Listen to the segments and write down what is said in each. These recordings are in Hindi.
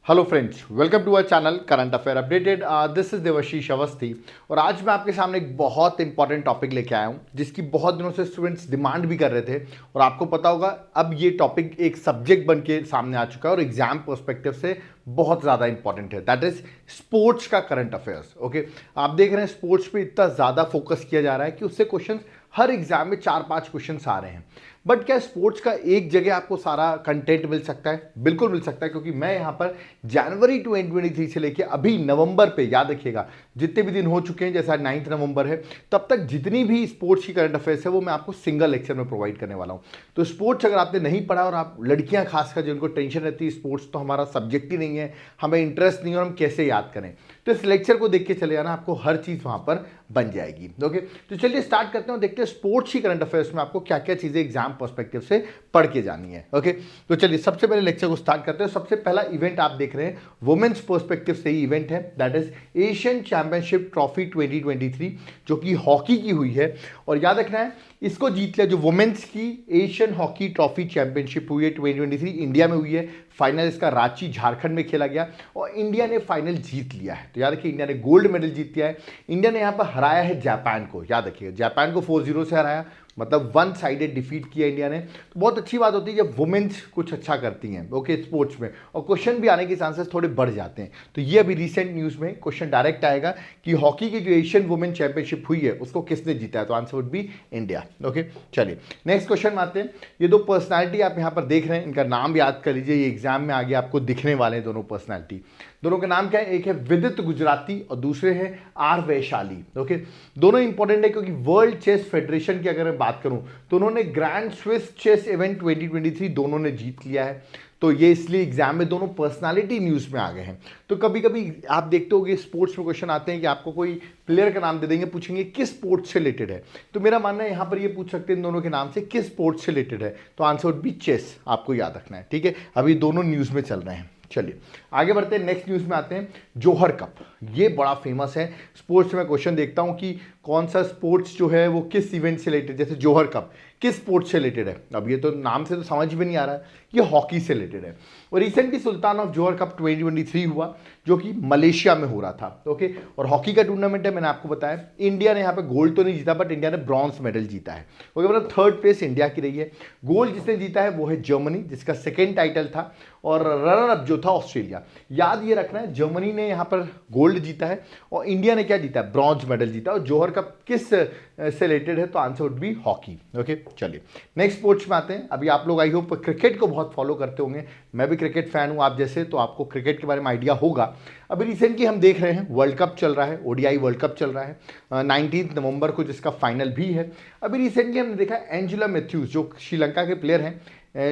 Hello friends, welcome to our channel current affair updated. This is Devashish Awasthi और आज मैं आपके सामने एक बहुत इंपॉर्टेंट टॉपिक लेके आया हूं जिसकी बहुत दिनों से स्टूडेंट्स डिमांड भी कर रहे थे और आपको पता होगा अब ये टॉपिक एक सब्जेक्ट बन के सामने आ चुका है और एग्जाम पर्सपेक्टिव से बहुत ज़्यादा इंपॉर्टेंट है। दैट इज स्पोर्ट्स का करंट अफेयर्स। ओके, आप देख रहे हैं स्पोर्ट्स पे इतना ज़्यादा फोकस किया जा रहा है कि उससे क्वेश्चन हर एग्जाम में 4-5 क्वेश्चन आ रहे हैं। बट क्या स्पोर्ट्स का एक जगह आपको सारा कंटेंट मिल सकता है? बिल्कुल मिल सकता है, क्योंकि मैं यहाँ पर जनवरी 2023 से लेके अभी नवंबर पे, याद रखिएगा जितने भी दिन हो चुके हैं, जैसा 9 नवंबर है, तब तक जितनी भी स्पोर्ट्स की करंट अफेयर्स है वो मैं आपको सिंगल लेक्चर में प्रोवाइड करने वाला हूँ। तो स्पोर्ट्स अगर आपने नहीं पढ़ा और आप लड़कियाँ खासकर जिनको टेंशन रहती है स्पोर्ट्स तो हमारा सब्जेक्ट ही नहीं है, हमें इंटरेस्ट नहीं है और हम कैसे याद करें, तो इस लेक्चर को देख के चले जाना, आपको हर चीज़ वहाँ पर बन जाएगी। ओके, तो चलिए स्टार्ट करते हैं और देखते हैं स्पोर्ट्स की करंट अफेयर्स में आपको क्या क्या चीज़ें एग्जाम पर्सपेक्टिव से पढ़ के जानी है। ओके, तो चलिए सबसे पहले लेक्चर को स्टार्ट करते हैं। सबसे पहला इवेंट आप देख रहे हैं वुमेन्स पर्सपेक्टिव से ही इवेंट है, that is Asian championship trophy 2023 जो कि हॉकी की हुई है। और याद रखना है इसको जीत लिया, जो वुमेन्स की एशियन हॉकी ट्रॉफी चैंपियनशिप हुई है 2023 इंडिया में हुई है। फाइनल इसका रांची झारखंड में खेला गया और इंडिया ने फाइनल जीत लिया है। तो याद रखिए इंडिया ने गोल्ड मेडल जीत लिया है। इंडिया ने यहाँ पर हराया है जापान को, याद रखिएगा जापान को 4-0 से हराया, मतलब वन साइडेड डिफीट किया इंडिया ने। तो बहुत अच्छी बात होती है जब वुमेन्स कुछ अच्छा करती हैं ओके स्पोर्ट्स में, और क्वेश्चन भी आने के चांसेस थोड़े बढ़ जाते हैं। तो ये अभी रिसेंट न्यूज़ में क्वेश्चन डायरेक्ट आएगा कि हॉकी की जो एशियन वुमेन चैंपियनशिप हुई है उसको किसने जीता है, तो answer would B India. Okay, चलिए नेक्स्ट क्वेश्चन में आते हैं। ये दो पर्सनैलिटी आप यहाँ पर देख रहे हैं, इनका नाम याद कर लीजिए, ये एग्जाम में आगे आपको दिखने वाले हैं दोनों पर्सनैलिटी। दोनों के नाम क्या है? एक है विदित गुजराती और दूसरे हैं आर वैशाली। ओके, दोनों इंपॉर्टेंट है क्योंकि वर्ल्ड चेस फेडरेशन की अगर मैं बात करूं तो उन्होंने ग्रैंड स्विस चेस इवेंट 2023 दोनों ने जीत लिया है। तो ये इसलिए एग्जाम में दोनों पर्सनालिटी न्यूज़ में आ गए हैं। तो कभी कभी आप देखते होगे स्पोर्ट्स में क्वेश्चन आते हैं कि आपको कोई प्लेयर का नाम दे देंगे, पूछेंगे किस स्पोर्ट्स से रिलेटेड है, तो मेरा मानना है यहाँ पर ये पूछ सकते हैं इन दोनों के नाम से किस स्पोर्ट्स से रिलेटेड है, तो आंसर वुड बी चेस। आपको याद रखना है, ठीक है। अभी दोनों न्यूज़ में चल रहे हैं। चलिए आगे बढ़ते हैं, नेक्स्ट न्यूज़ में आते हैं। जोहर कप, ये बड़ा फेमस है स्पोर्ट्स में। क्वेश्चन देखता हूं कि कौन सा स्पोर्ट्स जो है वो किस इवेंट से रिलेटेड, जैसे जोहर कप किस स्पोर्ट्स से रिलेटेड है। अब ये तो नाम से तो समझ में नहीं आ रहा है, ये हॉकी से रिलेटेड है। और recently Sultan of Johar cup 2023 हुआ जो कि मलेशिया में हो रहा था। ओके, और हॉकी का टूर्नामेंट है, मैंने आपको बताया इंडिया ने यहाँ पे गोल्ड तो नहीं जीता बट इंडिया ने ब्रॉन्ज मेडल जीता है। ओके, मतलब थर्ड प्लेस इंडिया की रही है। गोल्ड जिसने जीता है वो है जर्मनी, जिसका सेकेंड टाइटल था, और रनर अप जो था ऑस्ट्रेलिया। याद ये रखना है जर्मनी ने यहाँ पर गोल्ड जीता है और इंडिया ने क्या जीता है, ब्रॉन्ज मेडल जीता। और जोहर कप किस से रिलेटेड है, तो answer would B hockey. Okay, चलिए नेक्स्ट स्पोर्ट्स में आते हैं। अभी आप लोग आई होप क्रिकेट को बहुत फॉलो करते होंगे, मैं भी क्रिकेट फैन हूँ आप जैसे, तो आपको क्रिकेट के बारे में आइडिया होगा। अभी रिसेंटली हम देख रहे हैं वर्ल्ड कप चल रहा है, ओडीआई वर्ल्ड कप चल रहा है 19 नवंबर को, जिसका फाइनल भी है। अभी रिसेंटली हमने देखा एंजेला मैथ्यूज जो श्रीलंका के प्लेयर हैं,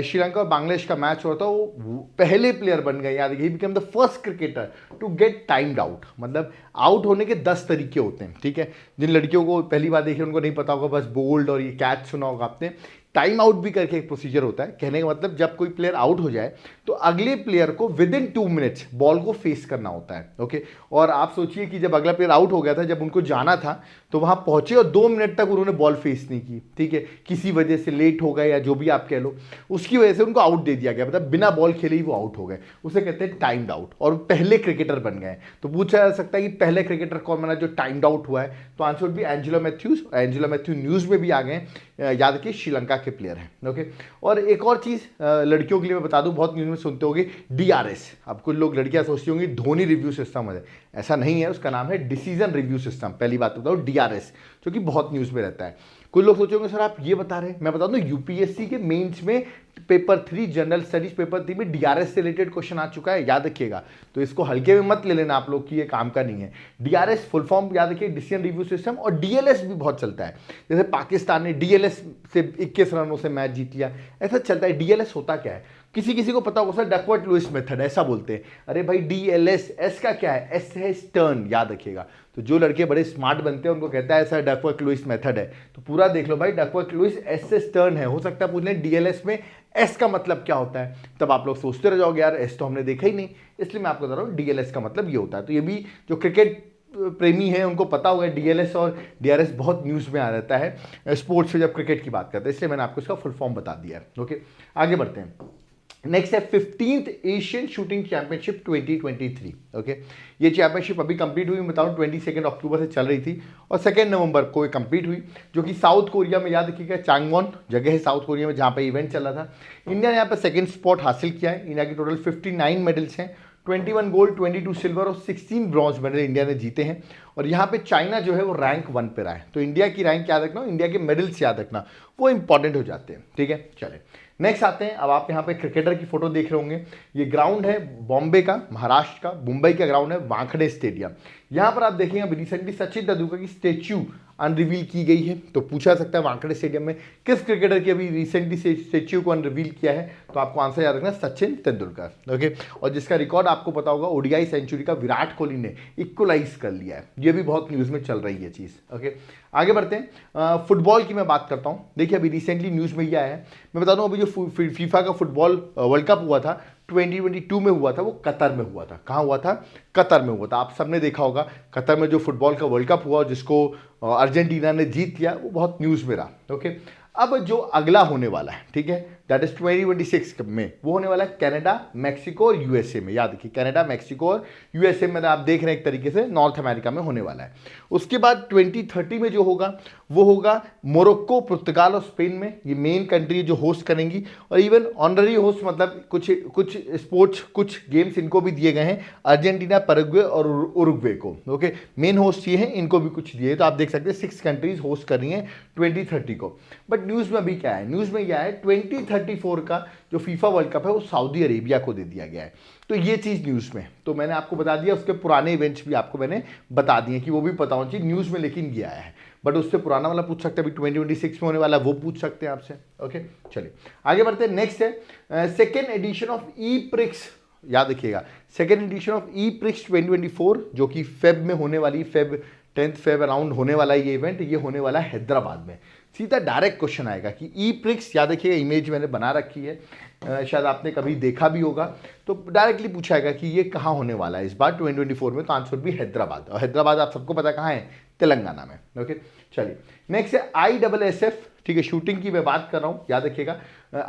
श्रीलंका और बांग्लादेश का मैच हो रहा था, वो पहले प्लेयर बन गए। याद रखिए, he become the first cricketer to get timed out. मतलब आउट होने के 10 तरीके होते हैं, ठीक है। जिन लड़कियों को पहली बार देखे उनको नहीं पता होगा, बस बोल्ड और ये कैच सुना होगा आपने। टाइम आउट भी करके एक प्रोसीजर होता है। कहने का मतलब जब कोई प्लेयर आउट हो जाए तो अगले प्लेयर को विद इन 2 मिनट्स बॉल को फेस करना होता है। ओके, और आप सोचिए कि जब अगला प्लेयर आउट हो गया था, जब उनको जाना था तो वहां पहुंचे और 2 मिनट तक उन्होंने बॉल फेस नहीं की, ठीक है, किसी वजह से लेट हो गए या जो भी आप कह लो, उसकी वजह से उनको आउट दे दिया गया, मतलब बिना बॉल खेले ही वो आउट हो गए। उसे कहते हैं टाइम्ड आउट, और पहले क्रिकेटर बन गए। तो पूछा जा सकता है कि पहले क्रिकेटर कौन बना जो टाइम्ड आउट हुआ है, तो answer would be Angela Mathews. Angela Mathew news में भी आ गए, याद रखिए श्रीलंका के प्लेयर हैं। ओके, और एक और चीज़ लड़कियों के लिए मैं बता दूं, बहुत न्यूज़ में सुनते होंगे डीआरएस। अब कुछ लोग लड़कियां सोचती होंगी धोनी रिव्यू सिस्टम है, ऐसा नहीं है, उसका नाम है डिसीजन रिव्यू सिस्टम। पहली बात बताओ डीआरएस, जो कि बहुत न्यूज़ में रहता है। कुछ लोग सोचेंगे सर आप ये बता रहे हैं, मैं बता दूं यूपीएससी के मेंस में पेपर 3 जनरल स्टडीज पेपर 3 में डीआरएस से रिलेटेड क्वेश्चन आ चुका है, याद रखिएगा। तो इसको हल्के में मत ले लेना आप लोग कि ये काम का नहीं है। डीआरएस फुल फॉर्म याद रखिए, डिसीजन रिव्यू सिस्टम। और डीएलएस भी बहुत चलता है, जैसे पाकिस्तान ने डीएलएस से 21 रनों से मैच जीत लिया, ऐसा चलता है। डीएलएस होता क्या है, किसी किसी को पता होगा सर, डकवर्थ लुईस मेथड ऐसा बोलते हैं। अरे भाई डीएलएस, एस का क्या है, एस है स्टर्न, याद रखिएगा। तो जो लड़के बड़े स्मार्ट बनते हैं उनको कहता है सर डकवर्थ लुईस मेथड है, तो पूरा देख लो भाई, डकवर्थ लुईस एस से स्टर्न है। हो सकता है पूछ लें डीएलएस में एस का मतलब क्या होता है, तब आप लोग सोचते रह जाओगे यार एस तो हमने देखा ही नहीं, इसलिए मैं आपको बता रहा हूँ डीएलएस का मतलब ये होता है। तो ये भी जो क्रिकेट प्रेमी है उनको पता होगा, डीएलएस और डीआरएस बहुत न्यूज़ में आ रहता है स्पोर्ट्स में जब क्रिकेट की बात करते हैं, इसलिए मैंने आपको इसका फुल फॉर्म बता दिया है। ओके, आगे बढ़ते हैं। नेक्स्ट है 15th Asian shooting championship 2023। Okay, ये चैंपियनशिप अभी कंप्लीट हुई, मैं बताऊँ 22 अक्टूबर से चल रही थी और 2 नवंबर को ये कंप्लीट हुई, जो कि साउथ कोरिया में, याद रखिएगा चांगवॉन जगह है साउथ कोरिया में जहाँ पे इवेंट चल रहा था। इंडिया ने यहाँ पे सेकंड स्पॉट हासिल किया है। इंडिया की टोटल 59 मेडल्स हैं, 21 गोल्ड, 22 सिल्वर और 16 ब्रॉन्ज मेडल इंडिया ने जीते हैं। और यहाँ पे चाइना जो है वो रैंक 1 पे रहा है। तो इंडिया की रैंक याद रखना, इंडिया के मेडल्स याद रखना, वो इंपॉर्टेंट हो जाते हैं। ठीक है, चले नेक्स्ट आते हैं। अब आप यहाँ पे क्रिकेटर की फोटो देख रहे होंगे, ये ग्राउंड है बॉम्बे का, महाराष्ट्र का, मुंबई का ग्राउंड है, वानखेड़े स्टेडियम। यहाँ पर आप देखेंगे अभी रिसेंटली सचिन तेंदुलकर की स्टेच्यू अनरिवील की गई है। तो पूछा सकता है वानखेड़े स्टेडियम में किस क्रिकेटर की अभी रिसेंटली स्टेच्यू को अनरिवील किया है, तो आपको आंसर याद रखना सचिन तेंदुलकर। ओके, और जिसका रिकॉर्ड आपको पता होगा ओडीआई सेंचुरी का विराट कोहली ने इक्वलाइज कर लिया है। ये भी बहुत न्यूज़ में चल रही है चीज़। ओके, आगे बढ़ते हैं। फुटबॉल की मैं बात करता हूँ। देखिए अभी रिसेंटली न्यूज़ में ये आया है, मैं बता दूँ अभी जो फीफा का फुटबॉल वर्ल्ड कप हुआ था 2022 में हुआ था, वो कतर में हुआ था। कहाँ हुआ था? कतर में हुआ था। आप सबने देखा होगा कतर में जो फुटबॉल का वर्ल्ड कप हुआ जिसको अर्जेंटीना ने जीत लिया, वो बहुत न्यूज़ में रहा। ओके, अब जो अगला होने वाला है, ठीक है, दैट इज 2026 में, वो होने वाला है कनाडा, मैक्सिको और यूएसए में। याद रखिए कनाडा, मैक्सिको और यूएसए में आप देख रहे हैं एक तरीके से नॉर्थ अमेरिका में होने वाला है। उसके बाद 2030 में जो होगा वो होगा मोरक्को, पुर्तगाल और स्पेन में। ये मेन कंट्री जो होस्ट करेंगी, और इवन ऑनररी होस्ट मतलब कुछ स्पोर्ट्स, कुछ गेम्स इनको भी दिए गए हैं, अर्जेंटीना, पैराग्वे और उरुग्वे को। ओके, मेन होस्ट ये हैं, इनको भी कुछ दिए। तो आप देख सकते हैं 6 कंट्रीज होस्ट कर रही हैं 2030 को। बट न्यूज़ में अभी क्या है, न्यूज़ में यह है 2034 का जो फीफा वर्ल्ड कप है वो सऊदी अरेबिया को दे दिया गया है। तो ये चीज़ न्यूज़ में, तो मैंने आपको बता दिया, उसके पुराने इवेंट्स भी आपको मैंने बता दिए कि वो भी पता होना चाहिए न्यूज़ में, लेकिन ये आया है। बट उससे पुराना वाला पूछ सकते हैं, अभी 2026 में होने वाला वो पूछ सकते हैं आपसे। ओके, चलिए आगे बढ़ते हैं। नेक्स्ट है second edition of E prix. याद रखिएगा second edition of E prix 2024, जो कि फेब में होने वाली, 10th फेब अराउंड होने वाला ये इवेंट, ये होने वाला है हैदराबाद में। सीधा डायरेक्ट क्वेश्चन आएगा कि ई प्रिक्स, याद रखिएगा इमेज मैंने बना रखी है, शायद आपने कभी देखा भी होगा, तो डायरेक्टली पूछाएगा कि ये कहाँ होने वाला है इस बार 2024 में, तो आंसर भी हैदराबाद। और हैदराबाद आप सबको पता कहाँ है, तेलंगाना में। ओके, चलिए नेक्स्ट है ISSF। ठीक है, शूटिंग की मैं बात कर रहा हूँ, याद रखिएगा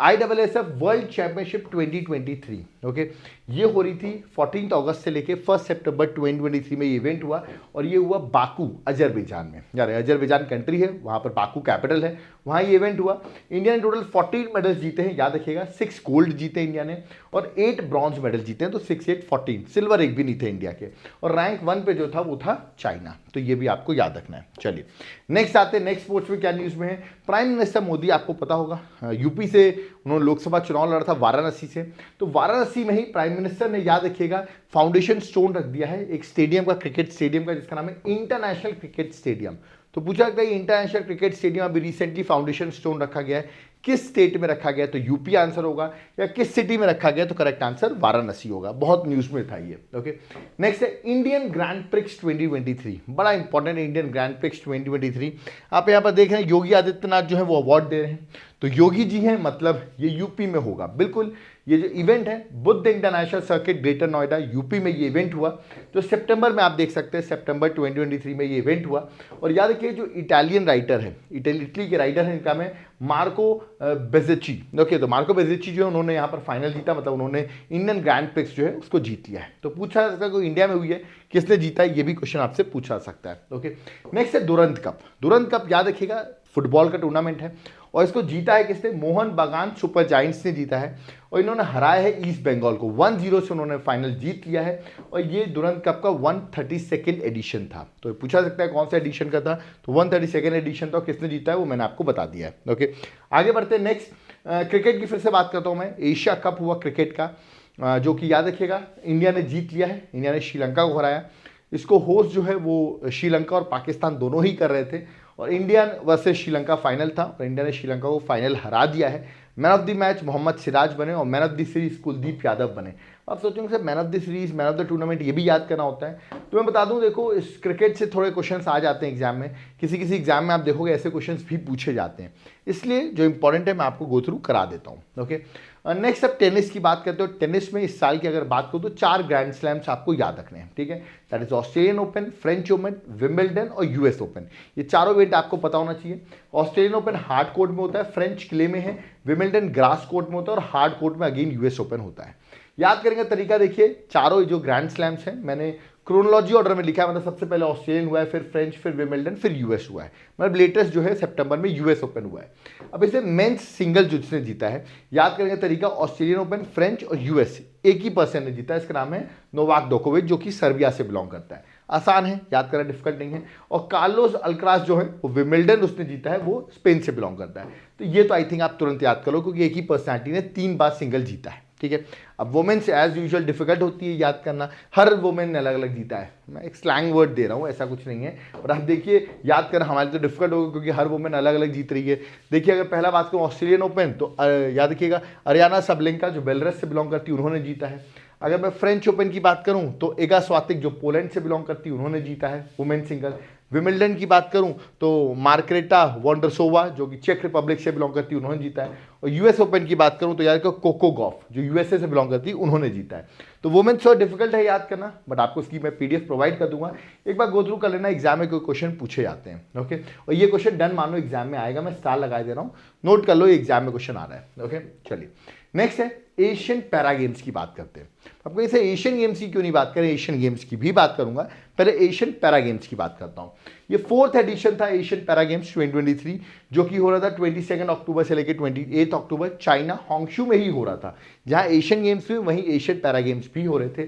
ISSF वर्ल्ड चैंपियनशिप 2023। ओके, ये हो रही थी 14 अगस्त से लेके 1 सितंबर 2023 में ये इवेंट हुआ, और ये हुआ बाकू, अजरबैजान में। यार अजरबैजान कंट्री है, वहाँ पर बाकू कैपिटल है, वहाँ ये इवेंट हुआ। इंडिया ने टोटल 14 मेडल्स जीते हैं, याद रखिएगा 6 गोल्ड जीते इंडिया ने और 8 ब्रॉन्ज मेडल जीते हैं, तो 6, 8, 14, सिल्वर एक भी नहीं थे इंडिया के। और रैंक 1 पे जो था वो था चाइना, तो ये भी आपको याद रखना है। चलिए नेक्स्ट आते हैं, नेक्स्ट स्पोर्ट्स में क्या न्यूज़ में है। प्राइम मिनिस्टर मोदी, आपको पता होगा यूपी से उन्होंने लोकसभा चुनाव लड़ा था वाराणसी से, तो वाराणसी में ही प्राइम मिनिस्टर ने, याद रखिएगा, फाउंडेशन स्टोन रख दिया है एक स्टेडियम का, क्रिकेट स्टेडियम का, जिसका नाम है इंटरनेशनल क्रिकेट स्टेडियम। तो पूछा गया इंटरनेशनल क्रिकेट स्टेडियम अभी रिसेंटली फाउंडेशन स्टोन रखा गया है, किस स्टेट में रखा गया, तो यूपी आंसर होगा, या किस सिटी में रखा गया, तो करेक्ट आंसर वाराणसी होगा। बहुत न्यूज़ में था ये। ओके, नेक्स्ट है इंडियन ग्रैंड प्रिक्स 2023, बड़ा इंपॉर्टेंट इंडियन ग्रैंड प्रिक्स 2023। आप यहाँ पर देख रहे हैं योगी आदित्यनाथ जो है वो अवार्ड दे रहे हैं, तो योगी जी हैं, मतलब ये यूपी में होगा बिल्कुल। ये जो इवेंट है Buddha international circuit greater Noida, UP में ये इवेंट हुआ, तो सितंबर में आप देख सकते हैं, सितंबर 2023 में ये इवेंट हुआ। और याद रखिए जो इटालियन राइटर है, इटली के राइटर हैं, इनका है मार्को बेजेची। ओके, तो मार्को बेजेची जो है उन्होंने यहाँ पर फाइनल जीता, मतलब उन्होंने इंडियन ग्रैंड प्रिक्स जो है उसको जीत लिया है। तो पूछा सकता है कोई इंडिया में हुई है, किसने जीता है, ये भी क्वेश्चन आपसे पूछा सकता है। ओके, नेक्स्ट है दुरंत कप। दुरंत कप याद रखिएगा फुटबॉल का टूर्नामेंट है, और इसको जीता है किसने, मोहन बागान सुपर जायंट्स ने जीता है, और इन्होंने हराया है ईस्ट बंगाल को 1-0 से, उन्होंने फाइनल जीत लिया है। और ये दुरंत कप का 132nd एडिशन था। तो पूछा सकता है कौन सा एडिशन का था, तो 132nd एडिशन था, किसने जीता है वो मैंने आपको बता दिया है। ओके, आगे बढ़ते हैं। नेक्स्ट क्रिकेट की फिर से बात करता हूँ मैं। एशिया कप हुआ क्रिकेट का, जो कि याद रखिएगा इंडिया ने जीत लिया है, इंडिया ने श्रीलंका को हराया। इसको होस्ट जो है वो श्रीलंका और पाकिस्तान दोनों ही कर रहे थे, और इंडिया वर्सेस श्रीलंका फाइनल था, और इंडिया ने श्रीलंका को फाइनल हरा दिया है। Man of the match Mohammed Siraj बने, और man of the series Kuldeep Yadav बने। आप सोचेंगे sir man of the series, man of the tournament, ये भी याद करना होता है। तो मैं बता दूं, देखो इस क्रिकेट से थोड़े क्वेश्चंस आ जाते हैं एग्जाम में, किसी किसी एग्जाम में आप देखोगे ऐसे क्वेश्चंस भी पूछे जाते हैं, इसलिए जो इंपॉर्टेंट है मैं आपको गो थ्रू करा देता हूँ। ओके, नेक्स्ट अब टेनिस की बात करते हो। टेनिस में इस साल की अगर बात करूँ तो 4 ग्रैंड स्लैम्स आपको याद रखने हैं, ठीक है। That is Australian open, French open, Wimbledon और यूएस ओपन। ये चारों इवेंट आपको पता होना चाहिए। ऑस्ट्रेलियन ओपन हार्ड कोर्ट में होता है, फ्रेंच क्ले में है, विंबलडन ग्रास कोर्ट में होता है और हार्ड कोर्ट में अगेन यूएस ओपन होता है। याद करने का तरीका देखिए, चारों जो ग्रैंड स्लैम्स हैं मैंने क्रोनोलॉजी ऑर्डर में लिखा है, मतलब सबसे पहले ऑस्ट्रेलियन हुआ है, फिर फ्रेंच, फिर विंबलडन, फिर यूएस हुआ है। मतलब लेटेस्ट जो है सितंबर में यूएस ओपन हुआ है। अब इसे मेंस सिंगल जिसने जीता है, याद करने का तरीका ऑस्ट्रेलियन ओपन, फ्रेंच और यूएस एक ही पर्सन ने जीता है। इसका नाम है नोवाक जोकोविच, जो कि सर्बिया से बिलोंग करता है। आसान है, याद करना डिफिकल्ट नहीं है। और कार्लोस अल्कराज जो है वो विंबलडन उसने जीता है, वो स्पेन से बिलोंग करता है। तो ये तो आई थिंक आप तुरंत याद करो, क्योंकि एक ही पर्सनैलिटी ने 3 बार सिंगल जीता है, ठीक है। अब वुमेन्स एज यूजुअल डिफिकल्ट होती है याद करना, हर वुमेन ने अलग अलग जीता है। मैं एक स्लैंग वर्ड दे रहा हूँ, ऐसा कुछ नहीं है। और आप देखिए याद करना हमारे तो डिफिकल्ट होगा, क्योंकि हर वुमेन अलग अलग जीत रही है। देखिए अगर पहला बात करूँ ऑस्ट्रेलियन ओपन, तो याद रखिएगा अरियाना सबलेंका जो बेलारूस से बिलोंग करती है उन्होंने जीता है। अगर मैं फ्रेंच ओपन की बात करूं तो एगा स्वातिक जो पोलैंड से बिलोंग करती है उन्होंने जीता है वुमेन सिंगल। विमिल्डन की बात करूं तो मार्करेटा वॉन्डरसोवा जो कि चेक रिपब्लिक से बिलोंग करती है उन्होंने जीता है। और यूएस ओपन की बात करूं तो यार कोको गॉफ जो यूएसए से बिलोंग करती है उन्होंने जीता है। तो वुमेन थोड़ा डिफिकल्ट है याद करना, बट आपको इसकी मैं पीडीएफ प्रोवाइड कर दूंगा, एक बार गो थ्रू कर लेना। एग्जाम में कोई क्वेश्चन पूछे जाते हैं, ओके। और ये क्वेश्चन डन मानो एग्जाम में आएगा, मैं स्टार लगा दे रहा हूँ, नोट कर लो ये एग्जाम में क्वेश्चन आ रहा है, ओके। चलिए नेक्स्ट है एशियन पैरा गेम्स की बात करते हैं। आपको इसे एशियन गेम्स की क्यों नहीं बात करें, एशियन गेम्स की भी बात करूंगा, पहले एशियन पैरा गेम्स की बात करता हूं। ये 4th एडिशन था एशियन पैरा गेम्स 2023, जो कि हो रहा था 22 अक्टूबर से लेकर 28 अक्टूबर चाइना होंगशू में ही हो रहा था। जहां एशियन गेम्स हुए वहीं एशियन पैरा गेम्स भी हो रहे थे।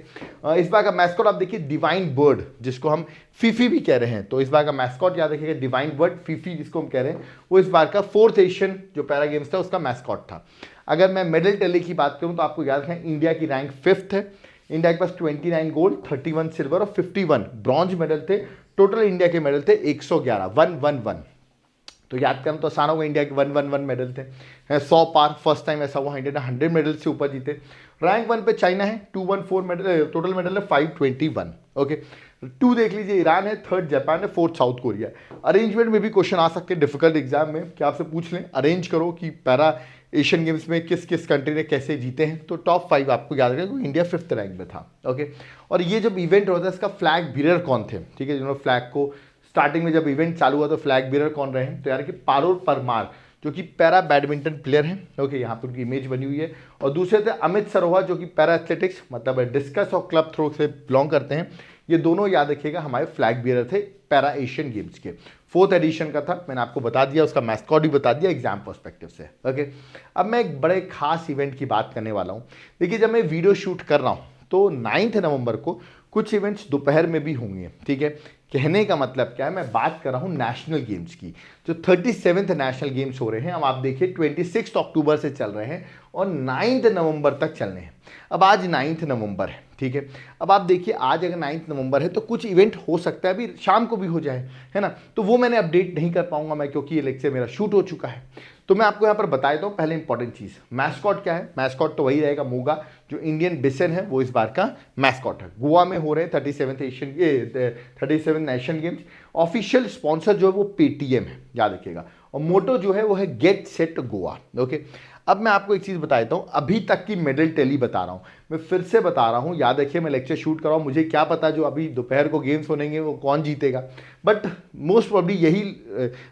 इस बार का मैस्कॉट आप देखिए डिवाइन बर्ड, जिसको हम फीफी भी कह रहे हैं। तो इस बार का मैस्कॉट याद रखिएगा डिवाइन बर्ड, फीफी जिसको हम कह रहे हैं, वो इस बार का 4th एशियन जो पैरा गेम्स था उसका मैस्कॉट था। अगर मैं मेडल टैली की बात करूं तो आपको याद रखें इंडिया की रैंक 5th है। इंडिया के पास 29 गोल्ड, 31 सिल्वर और 51 ब्रॉन्ज मेडल थे। टोटल इंडिया के मेडल थे 111, 111। तो याद करना तो आसान होगा, इंडिया के 111 मेडल थे। 100 पार, फर्स्ट टाइम ऐसा हुआ, इंडिया ने 100 मेडल से ऊपर जीते। रैंक 1 पे चाइना है, 214 मेडल, टोटल मेडल है 521, ओके। 2 देख लीजिए ईरान है, 3rd जापान है, 4th साउथ कोरिया। अरेंजमेंट में भी क्वेश्चन आ सकते हैं डिफिकल्ट एग्जाम में, क्या आपसे पूछ लें अरेंज करो कि पैरा एशियन गेम्स में किस किस कंट्री ने कैसे जीते हैं। तो टॉप 5 आपको याद रखें, इंडिया 5th रैंक में था, ओके। और ये जब इवेंट होता है इसका फ्लैग बीरर कौन थे, ठीक है, जिन्होंने फ्लैग को स्टार्टिंग में जब इवेंट चालू हुआ तो फ्लैग बीरर कौन रहे हैं, तो यार कि पारुल परमार जो कि पैरा बैडमिंटन प्लेयर हैं, ओके, यहाँ पर उनकी इमेज बनी हुई है। और दूसरे थे अमित सरोहा जो कि पैरा एथलेटिक्स मतलब डिस्कस और क्लब थ्रो से बिलोंग करते हैं। ये दोनों याद रखिएगा हमारे फ्लैग बीरर थे पैरा एशियन गेम्स के। 4th एडिशन का था, मैंने आपको बता दिया, उसका मैस्कॉट भी बता दिया एग्जाम पर्सपेक्टिव से, ओके। अब मैं एक बड़े खास इवेंट की बात करने वाला हूँ। देखिए जब मैं वीडियो शूट कर रहा हूँ तो 9 नवंबर को कुछ इवेंट्स दोपहर में भी होंगे, ठीक है। कहने का मतलब क्या है, मैं बात कर रहा हूँ नेशनल गेम्स की, जो 37th नेशनल गेम्स हो रहे हैं। अब आप देखिए 26 अक्टूबर से चल रहे हैं और 9 नवंबर तक चलने हैं। अब आज 9 नवंबर है, ठीक है। अब आप देखिए आज अगर 9 नवंबर है तो कुछ इवेंट हो सकता है अभी शाम को भी हो जाए, है ना। तो वो मैंने अपडेट नहीं कर पाऊंगा मैं, क्योंकि ये लेक्चर मेरा शूट हो चुका है। तो मैं आपको यहाँ पर बता देता हूँ पहले इंपॉर्टेंट चीज़, मैस्कॉट क्या है। मैस्कॉट तो वही रहेगा मूंगा, जो इंडियन बिसन है वो इस बार का मैस्कॉट है। गोवा में हो रहे हैं 37 नेशनल गेम्स। ऑफिशियल स्पॉन्सर जो है वो पेटीएम है, याद रखिएगा। और मोटो जो है वो है गेट सेट गोवा, ओके। अब मैं आपको एक चीज़ बता देता हूँ, अभी तक की मेडल टैली बता रहा हूँ, मैं फिर से बता रहा हूँ, याद रखिए मैं लेक्चर शूट कर रहा हूँ, मुझे क्या पता जो अभी दोपहर को गेम्स होनेंगे वो कौन जीतेगा, बट मोस्ट प्रॉब्ली यही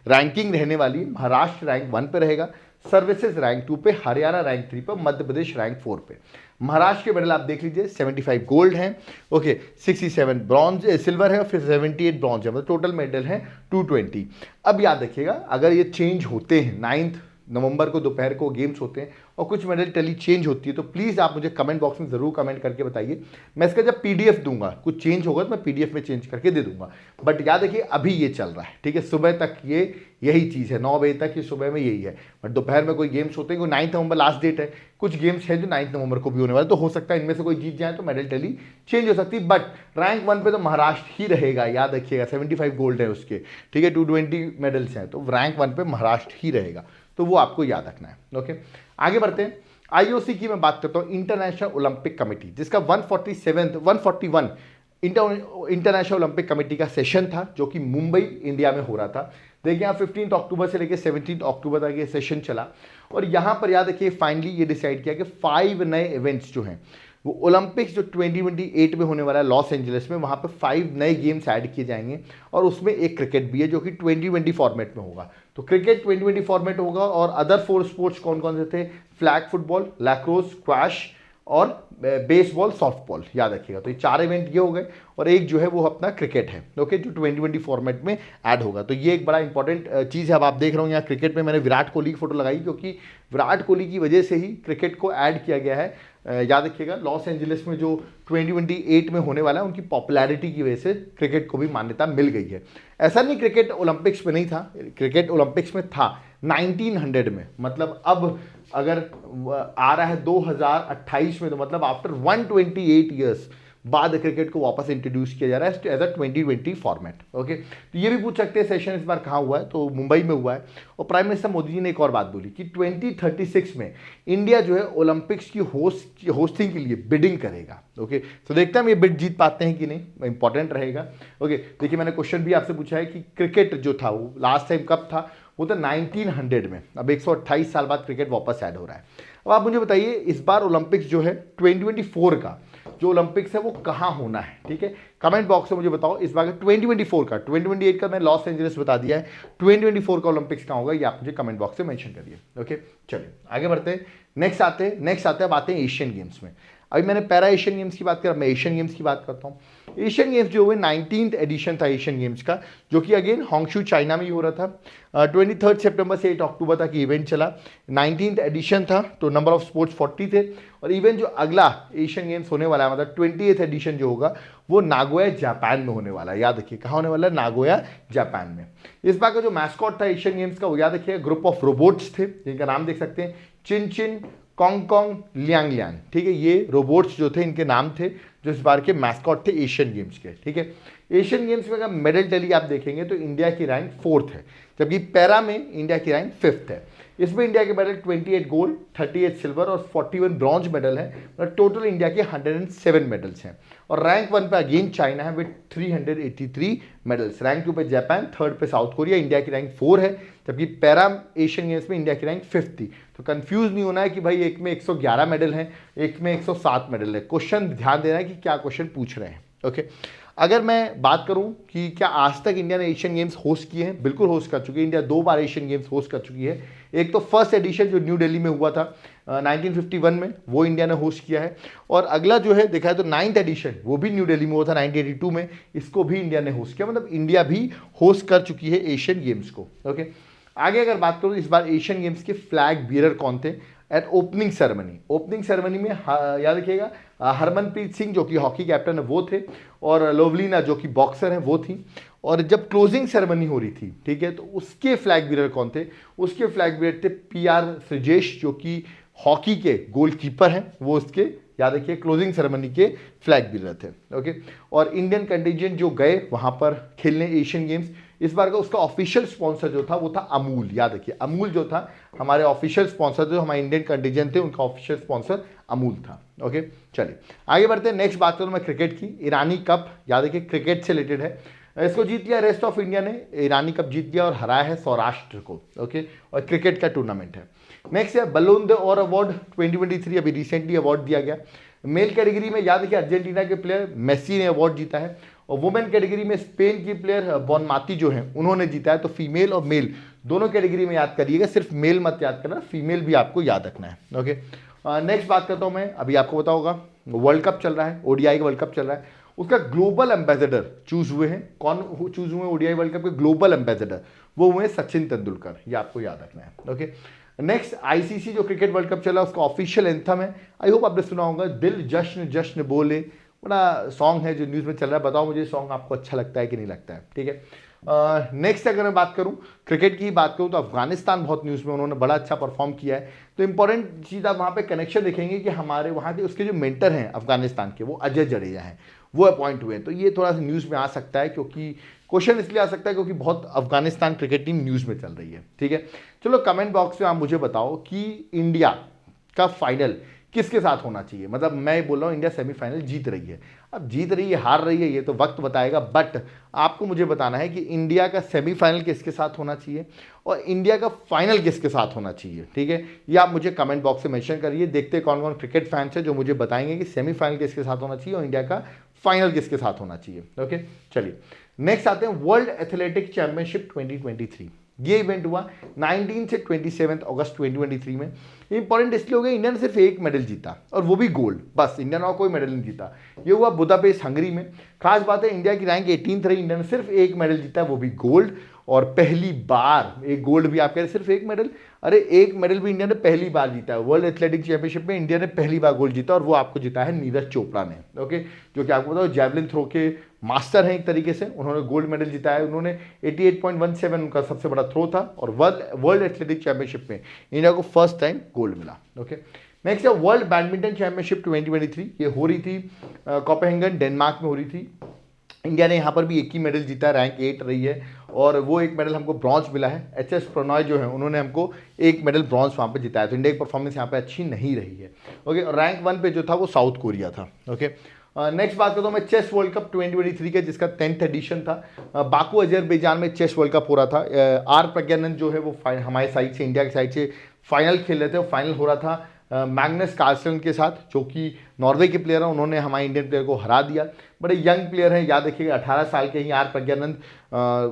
रैंकिंग रहने वाली है। महाराष्ट्र रैंक 1 पे रहेगा, सर्विसेज रैंक 2 पे, हरियाणा रैंक 3 पे, मध्य प्रदेश रैंक 4 पे। महाराष्ट्र के मेडल आप देख लीजिए 75 गोल्ड हैं, ओके, 67 ब्रॉन्ज सिल्वर है और फिर 78 ब्रॉन्ज है, मतलब टोटल मेडल है 220। अब याद रखिएगा अगर ये चेंज होते हैं, 9 नवंबर को दोपहर को गेम्स होते हैं और कुछ मेडल टैली चेंज होती है, तो प्लीज़ आप मुझे कमेंट बॉक्स में ज़रूर कमेंट करके बताइए। मैं इसका जब पीडीएफ दूंगा, कुछ चेंज होगा तो मैं पीडीएफ में चेंज करके दे दूंगा, बट याद रखिए अभी ये चल रहा है, ठीक है। सुबह तक ये यही चीज़ है, 9 बजे तक ये सुबह में यही है, बट दोपहर में कोई गेम्स होते हैं। 9 नवंबर लास्ट डेट है, कुछ गेम्स हैं जो 9 नवंबर को भी होने वाले, तो हो सकता है इनमें से कोई जीत जाए तो मेडल टैली चेंज हो सकती है। बट रैंक 1 पे तो महाराष्ट्र ही रहेगा, याद रखिएगा। 75 गोल्ड है उसके, ठीक है, 220 मेडल्स हैं, तो रैंक 1 पे महाराष्ट्र ही रहेगा, तो वो आपको याद रखना है, ओके। आगे बढ़ते हैं। आईओसी की मैं बात करता हूँ, इंटरनेशनल ओलंपिक कमेटी, जिसका 141 इंटरनेशनल ओलंपिक कमेटी का सेशन था जो कि मुंबई इंडिया में हो रहा था। देखिए यहाँ 15 अक्टूबर से लेकर 17 अक्टूबर तक ये सेशन चला और यहाँ पर याद रखिए फाइनली ये डिसाइड किया कि 5 नए इवेंट्स जो हैं वो ओलंपिक्स जो 2028 में होने वाला है लॉस एंजलिस में, वहाँ पे 5 नए गेम्स ऐड किए जाएंगे और उसमें एक क्रिकेट भी है जो कि 2020 फॉर्मेट में होगा। तो क्रिकेट 2020 फॉर्मेट होगा और अदर 4 स्पोर्ट्स कौन कौन से थे, फ्लैग फुटबॉल, लैक्रोस, स्क्वैश और बेसबॉल, सॉफ्टबॉल, याद रखिएगा। तो ये 4 इवेंट ये हो गए और एक जो है वो अपना क्रिकेट है, ओके, जो 2020 फॉर्मेट में ऐड होगा। तो ये एक बड़ा इंपॉर्टेंट चीज़ है। अब आप देख रहे हो यहाँ क्रिकेट में मैंने विराट कोहली की फोटो लगाई क्योंकि विराट कोहली की वजह से ही क्रिकेट को ऐड किया गया है। याद रखिएगा लॉस एंजलिस में जो 2028 में होने वाला है उनकी पॉपुलैरिटी की वजह से क्रिकेट को भी मान्यता मिल गई है। ऐसा नहीं क्रिकेट ओलंपिक्स में नहीं था, क्रिकेट ओलंपिक्स में था 1900 में, मतलब अब अगर आ रहा है 2028 में तो मतलब आफ्टर 128 ईयर्स बाद क्रिकेट को वापस इंट्रोड्यूस किया जा रहा है एज अ 2020 फॉर्मेट, ओके। तो ये भी पूछ सकते हैं सेशन इस बार कहाँ हुआ है, तो मुंबई में हुआ है। और प्राइम मिनिस्टर मोदी जी ने एक और बात बोली कि 2036 में इंडिया जो है ओलंपिक्स की होस्टिंग के लिए बिडिंग करेगा, ओके। तो देखते हैं हम ये बिड जीत पाते हैं कि नहीं, इंपॉर्टेंट रहेगा, ओके। देखिए मैंने क्वेश्चन भी आपसे पूछा है कि क्रिकेट जो था वो लास्ट टाइम कब था, वो तो 1900 में। अब 128 साल बाद क्रिकेट वापस ऐड हो रहा है। अब आप मुझे बताइए इस बार ओलंपिक्स जो है 2024 का जो ओलंपिक्स है वो कहाँ होना है, ठीक है। कमेंट बॉक्स में मुझे बताओ इस बार 2024 का, 2028 का मैं लॉस एंजलिस बता दिया है, 2024 का ओलंपिक्स कहाँ होगा ये आप मुझे कमेंट बॉक्स में मेंशन करिए, ओके। चलिए आगे बढ़ते हैं, नेक्स्ट आते हैं एशियन गेम्स में। अभी मैंने पैरा एशियन गेम्स की बात करा, मैं एशियन गेम्स की बात करता हूँ। एशियन गेम्स जो हुए 19th एडिशन था एशियन गेम्स का, जो कि अगेन होंगशू चाइना में ही हो रहा था। 23 सितंबर से 8 अक्टूबर तक इवेंट चला। 19th एडिशन था तो नंबर ऑफ स्पोर्ट्स 40 थे। और इवेंट जो अगला एशियन गेम्स होने वाला है मतलब 28th एडिशन जो होगा वो नागोया जापान में होने वाला है। याद रखिए कहाँ होने वाला है, नागोया जापान में। इस बार का जो मैस्कॉट था एशियन गेम्स का वो याद रखिए ग्रुप ऑफ रोबोट्स थे जिनका नाम देख सकते हैं, चिन चिन, कॉन्ग कॉन्ग, लियांग लियांग, ठीक है। ये रोबोट्स जो थे इनके नाम थे जो इस बार के मैस्कॉट थे एशियन गेम्स के, ठीक है। एशियन गेम्स में अगर मेडल टैली आप देखेंगे तो इंडिया की रैंक 4th है, जबकि पैरा में इंडिया की रैंक 5th है। इसमें इंडिया के मेडल 28 गोल्ड, 38 सिल्वर और 41 ब्रॉन्ज मेडल है, मतलब टोटल इंडिया के 107 मेडल्स हैं। और रैंक 1 पे अगेन चाइना है विद 383 मेडल्स, रैंक 2 पे जापान, 3rd पे साउथ कोरिया, इंडिया की रैंक 4 है, जबकि पैरा एशियन गेम्स में इंडिया की रैंक 5th थी। तो कंफ्यूज नहीं होना है कि भाई एक में 111 मेडल हैं, एक में 107 मेडल है। क्वेश्चन ध्यान देना है कि क्या क्वेश्चन पूछ रहे हैं, ओके। अगर मैं बात करूं कि क्या आज तक इंडिया ने एशियन गेम्स होस्ट किए हैं, बिल्कुल होस्ट कर चुकी है। इंडिया 2 बार एशियन गेम्स होस्ट कर चुकी है। एक तो फर्स्ट एडिशन जो न्यू दिल्ली में हुआ था 1951 में, वो इंडिया ने होस्ट किया है। और अगला जो है देखा है तो 9th एडिशन वो भी न्यू दिल्ली में हुआ था 1982 में, इसको भी इंडिया ने होस्ट किया। मतलब इंडिया भी होस्ट कर चुकी है एशियन गेम्स को, ओके। आगे अगर बात करूँ इस बार एशियन गेम्स के फ्लैग बीयरर कौन थे एट ओपनिंग सेरेमनी में याद रखिएगा हरमनप्रीत सिंह जो कि हॉकी कैप्टन है वो थे, और लोवलीना जो कि बॉक्सर हैं वो थी। और जब क्लोजिंग सेरेमनी हो रही थी, ठीक है, तो उसके फ्लैग बीयरर कौन थे, उसके फ्लैग बीयरर थे PR श्रीजेश जो कि हॉकी के गोलकीपर हैं, वो उसके याद रखिए क्लोजिंग सेरेमनी के फ्लैग बीयरर थे, ओके। और इंडियन कंटिजेंट जो गए वहाँ पर खेलने एशियन गेम्स, इस बार का उसका ऑफिशियल स्पॉन्सर जो था वो था अमूल। याद रखिए अमूल जो था हमारे ऑफिशियल स्पॉन्सर, जो हमारे इंडियन कंटिजेंट थे उनका ऑफिशियल स्पॉन्सर अमूल था, ओके। चलिए आगे बढ़ते हैं। नेक्स्ट बात करूँ मैं क्रिकेट की, ईरानी कप, याद रखिए क्रिकेट से रिलेटेड है। इसको जीत लिया रेस्ट ऑफ इंडिया ने, ईरानी कप जीत लिया और हराया है सौराष्ट्र को, ओके। और क्रिकेट का टूर्नामेंट है। नेक्स्ट है बलून और अवार्ड 2023, अभी रिसेंटली अवार्ड दिया गया। मेल कैटेगरी में याद रखिए अर्जेंटीना के प्लेयर मेसी ने अवार्ड जीता है, और वुमेन कैटेगरी में स्पेन की प्लेयर बॉनमाती जो हैं उन्होंने जीता है। तो फीमेल और मेल दोनों कैटेगरी में याद करिएगा, सिर्फ मेल मत याद करना, फीमेल भी आपको याद रखना है, ओके। नेक्स्ट बात करता हूँ मैं, अभी आपको पता होगा वर्ल्ड कप चल रहा है, ODI का वर्ल्ड कप चल रहा है, उसका ग्लोबल एम्बेसडर चूज हुए हैं। कौन चूज हुए ODI वर्ल्ड कप के ग्लोबल एम्बेसडर, वो हुए सचिन तेंदुलकर, ये आपको याद रखना है, ओके। नेक्स्ट ICC जो क्रिकेट वर्ल्ड कप चला उसका ऑफिशियल एंथम है, आई होप आपने सुना होगा, दिल जश्न जश्न बोले, बड़ा सॉन्ग है जो न्यूज़ में चल रहा है। बताओ मुझे सॉन्ग आपको अच्छा लगता है कि नहीं लगता है, ठीक है। नेक्स्ट अगर मैं बात करूं क्रिकेट की बात करूं तो अफगानिस्तान बहुत न्यूज़ में, उन्होंने बड़ा अच्छा परफॉर्म किया है। तो इंपॉर्टेंट चीज़ आप वहाँ पे कनेक्शन देखेंगे कि हमारे वहाँ के उसके जो मेंटर हैं अफगानिस्तान के, वो अजय जडेजा हैं, वो अपॉइंट हुए हैं। तो ये थोड़ा सा न्यूज़ में आ सकता है, क्योंकि क्वेश्चन इसलिए आ सकता है क्योंकि बहुत अफगानिस्तान क्रिकेट टीम न्यूज़ में चल रही है, ठीक है। चलो कमेंट बॉक्स में आप मुझे बताओ कि इंडिया का फाइनल किसके साथ होना चाहिए। मतलब मैं बोल रहा हूँ इंडिया सेमीफाइनल जीत रही है, अब जीत रही है हार रही है ये तो वक्त बताएगा, बट आपको मुझे बताना है कि इंडिया का सेमीफाइनल किसके साथ होना चाहिए और इंडिया का फाइनल किसके साथ होना चाहिए। ठीक है, ये आप मुझे कमेंट बॉक्स में मेंशन करिए, देखते हैं कौन कौन क्रिकेट फैंस है जो मुझे बताएंगे कि सेमीफाइनल किसके साथ होना चाहिए और इंडिया का फाइनल किसके साथ होना चाहिए। ओके, चलिए नेक्स्ट आते हैं वर्ल्ड एथलेटिक चैंपियनशिप 2023। ये इवेंट हुआ 19 से 27 अगस्त 2023 में। इंपॉर्टेंट इसलिए हो गया, इंडिया ने सिर्फ एक मेडल जीता और वो भी गोल्ड, बस इंडिया ने और कोई मेडल नहीं जीता। ये हुआ बुदापेस्ट हंगरी में। खास बात है इंडिया की रैंक 18th रही, इंडिया ने सिर्फ एक मेडल जीता वो भी गोल्ड, और पहली बार एक गोल्ड भी, आप कह रहे सिर्फ एक मेडल, अरे एक मेडल भी इंडिया ने पहली बार जीता है। वर्ल्ड एथलेटिक चैंपियनशिप में इंडिया ने पहली बार गोल्ड जीता और वो आपको जीता है नीरज चोपड़ा ने। ओके, जो कि आपको बताओ जैवलिन थ्रो के मास्टर हैं एक तरीके से, उन्होंने गोल्ड मेडल जीता है। उन्होंने 88.17 उनका सबसे बड़ा थ्रो था और वर्ल्ड एथलेटिक चैंपियनशिप में इंडिया को फर्स्ट टाइम गोल्ड मिला। ओके, नेक्स्ट है वर्ल्ड बैडमिंटन चैंपियनशिप 2023। ये हो रही थी कोपेनहेगन डेनमार्क में हो रही थी। इंडिया ने यहाँ पर भी एक ही मेडल जीता, रैंक 8 रही है और वो एक मेडल हमको ब्रॉन्ज मिला है। एच.एस. प्रणॉय जो है उन्होंने हमको एक मेडल ब्रॉन्ज वहाँ पे जिताया, तो इंडिया की परफॉर्मेंस यहाँ पे अच्छी नहीं रही है। ओके, और रैंक 1 पे जो था वो साउथ कोरिया था। ओके, नेक्स्ट बात करता हूँ मैं चेस वर्ल्ड कप 2023 के, जिसका 10th एडिशन था। बाकू अजरबैजान में चेस वर्ल्ड कप हो रहा था। आर प्रज्ञानंद जो है वो हमारे साइड से, इंडिया की साइड से फाइनल खेल रहे थे और फाइनल हो रहा था मैग्नस कार्लसन के साथ, जो कि नॉर्वे के प्लेयर हैं। उन्होंने हमारे इंडियन प्लेयर को हरा दिया। बड़े यंग प्लेयर हैं, याद रखिएगा 18 साल के ही आर प्रज्ञानंद,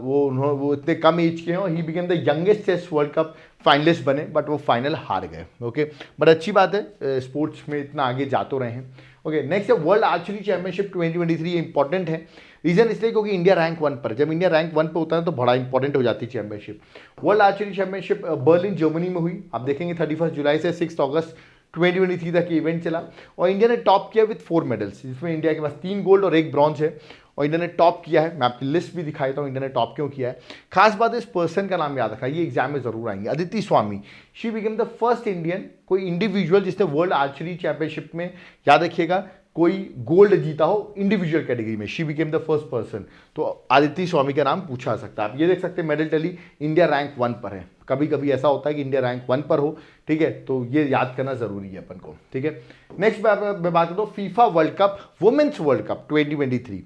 वो इतने कम एज के हैं और he became the youngest chess world cup finalist बने, बट वो फाइनल हार गए। ओके, बट अच्छी बात है, स्पोर्ट्स में इतना आगे जा तो रहे हैं। ओके, नेक्स्ट है वर्ल्ड आर्चरी चैंपियनशिप 2023। इंपॉर्टेंट है, रीजन इसलिए क्योंकि इंडिया रैंक 1 पर, जब इंडिया रैंक 1 पे होता है तो बड़ा इंपॉर्टेंट हो जाती है championship. World archery championship Berlin Germany में हुई, आप देखेंगे 31 जुलाई से 6 अगस्त 2023 तक इवेंट चला और इंडिया ने टॉप किया विद 4 मेडल्स, जिसमें इंडिया के पास 3 गोल्ड और 1 ब्रॉन्ज है और इंडिया ने टॉप किया है। मैं आपकी लिस्ट भी दिखाई देता हूँ इंडिया ने टॉप क्यों किया है। खास बात है इस पर्सन का नाम याद रखा, ये एग्जाम में जरूर आएंगे, Aditi Swami. She became the first Indian, कोई इंडिविजुअल जिसने वर्ल्ड आर्चरी चैंपियनशिप में, याद रखिएगा, कोई गोल्ड जीता हो इंडिविजुअल कैटेगरी में। She became the first person, तो आदिति स्वामी का नाम पूछा सकता है। आप ये देख सकते हैं मेडल टैली, इंडिया रैंक 1 पर है। कभी कभी ऐसा होता है कि इंडिया रैंक 1 पर हो, ठीक है, तो ये याद करना जरूरी है अपन को। ठीक है, नेक्स्ट मैं बात करता हूँ FIFA world cup, women's world cup 2023।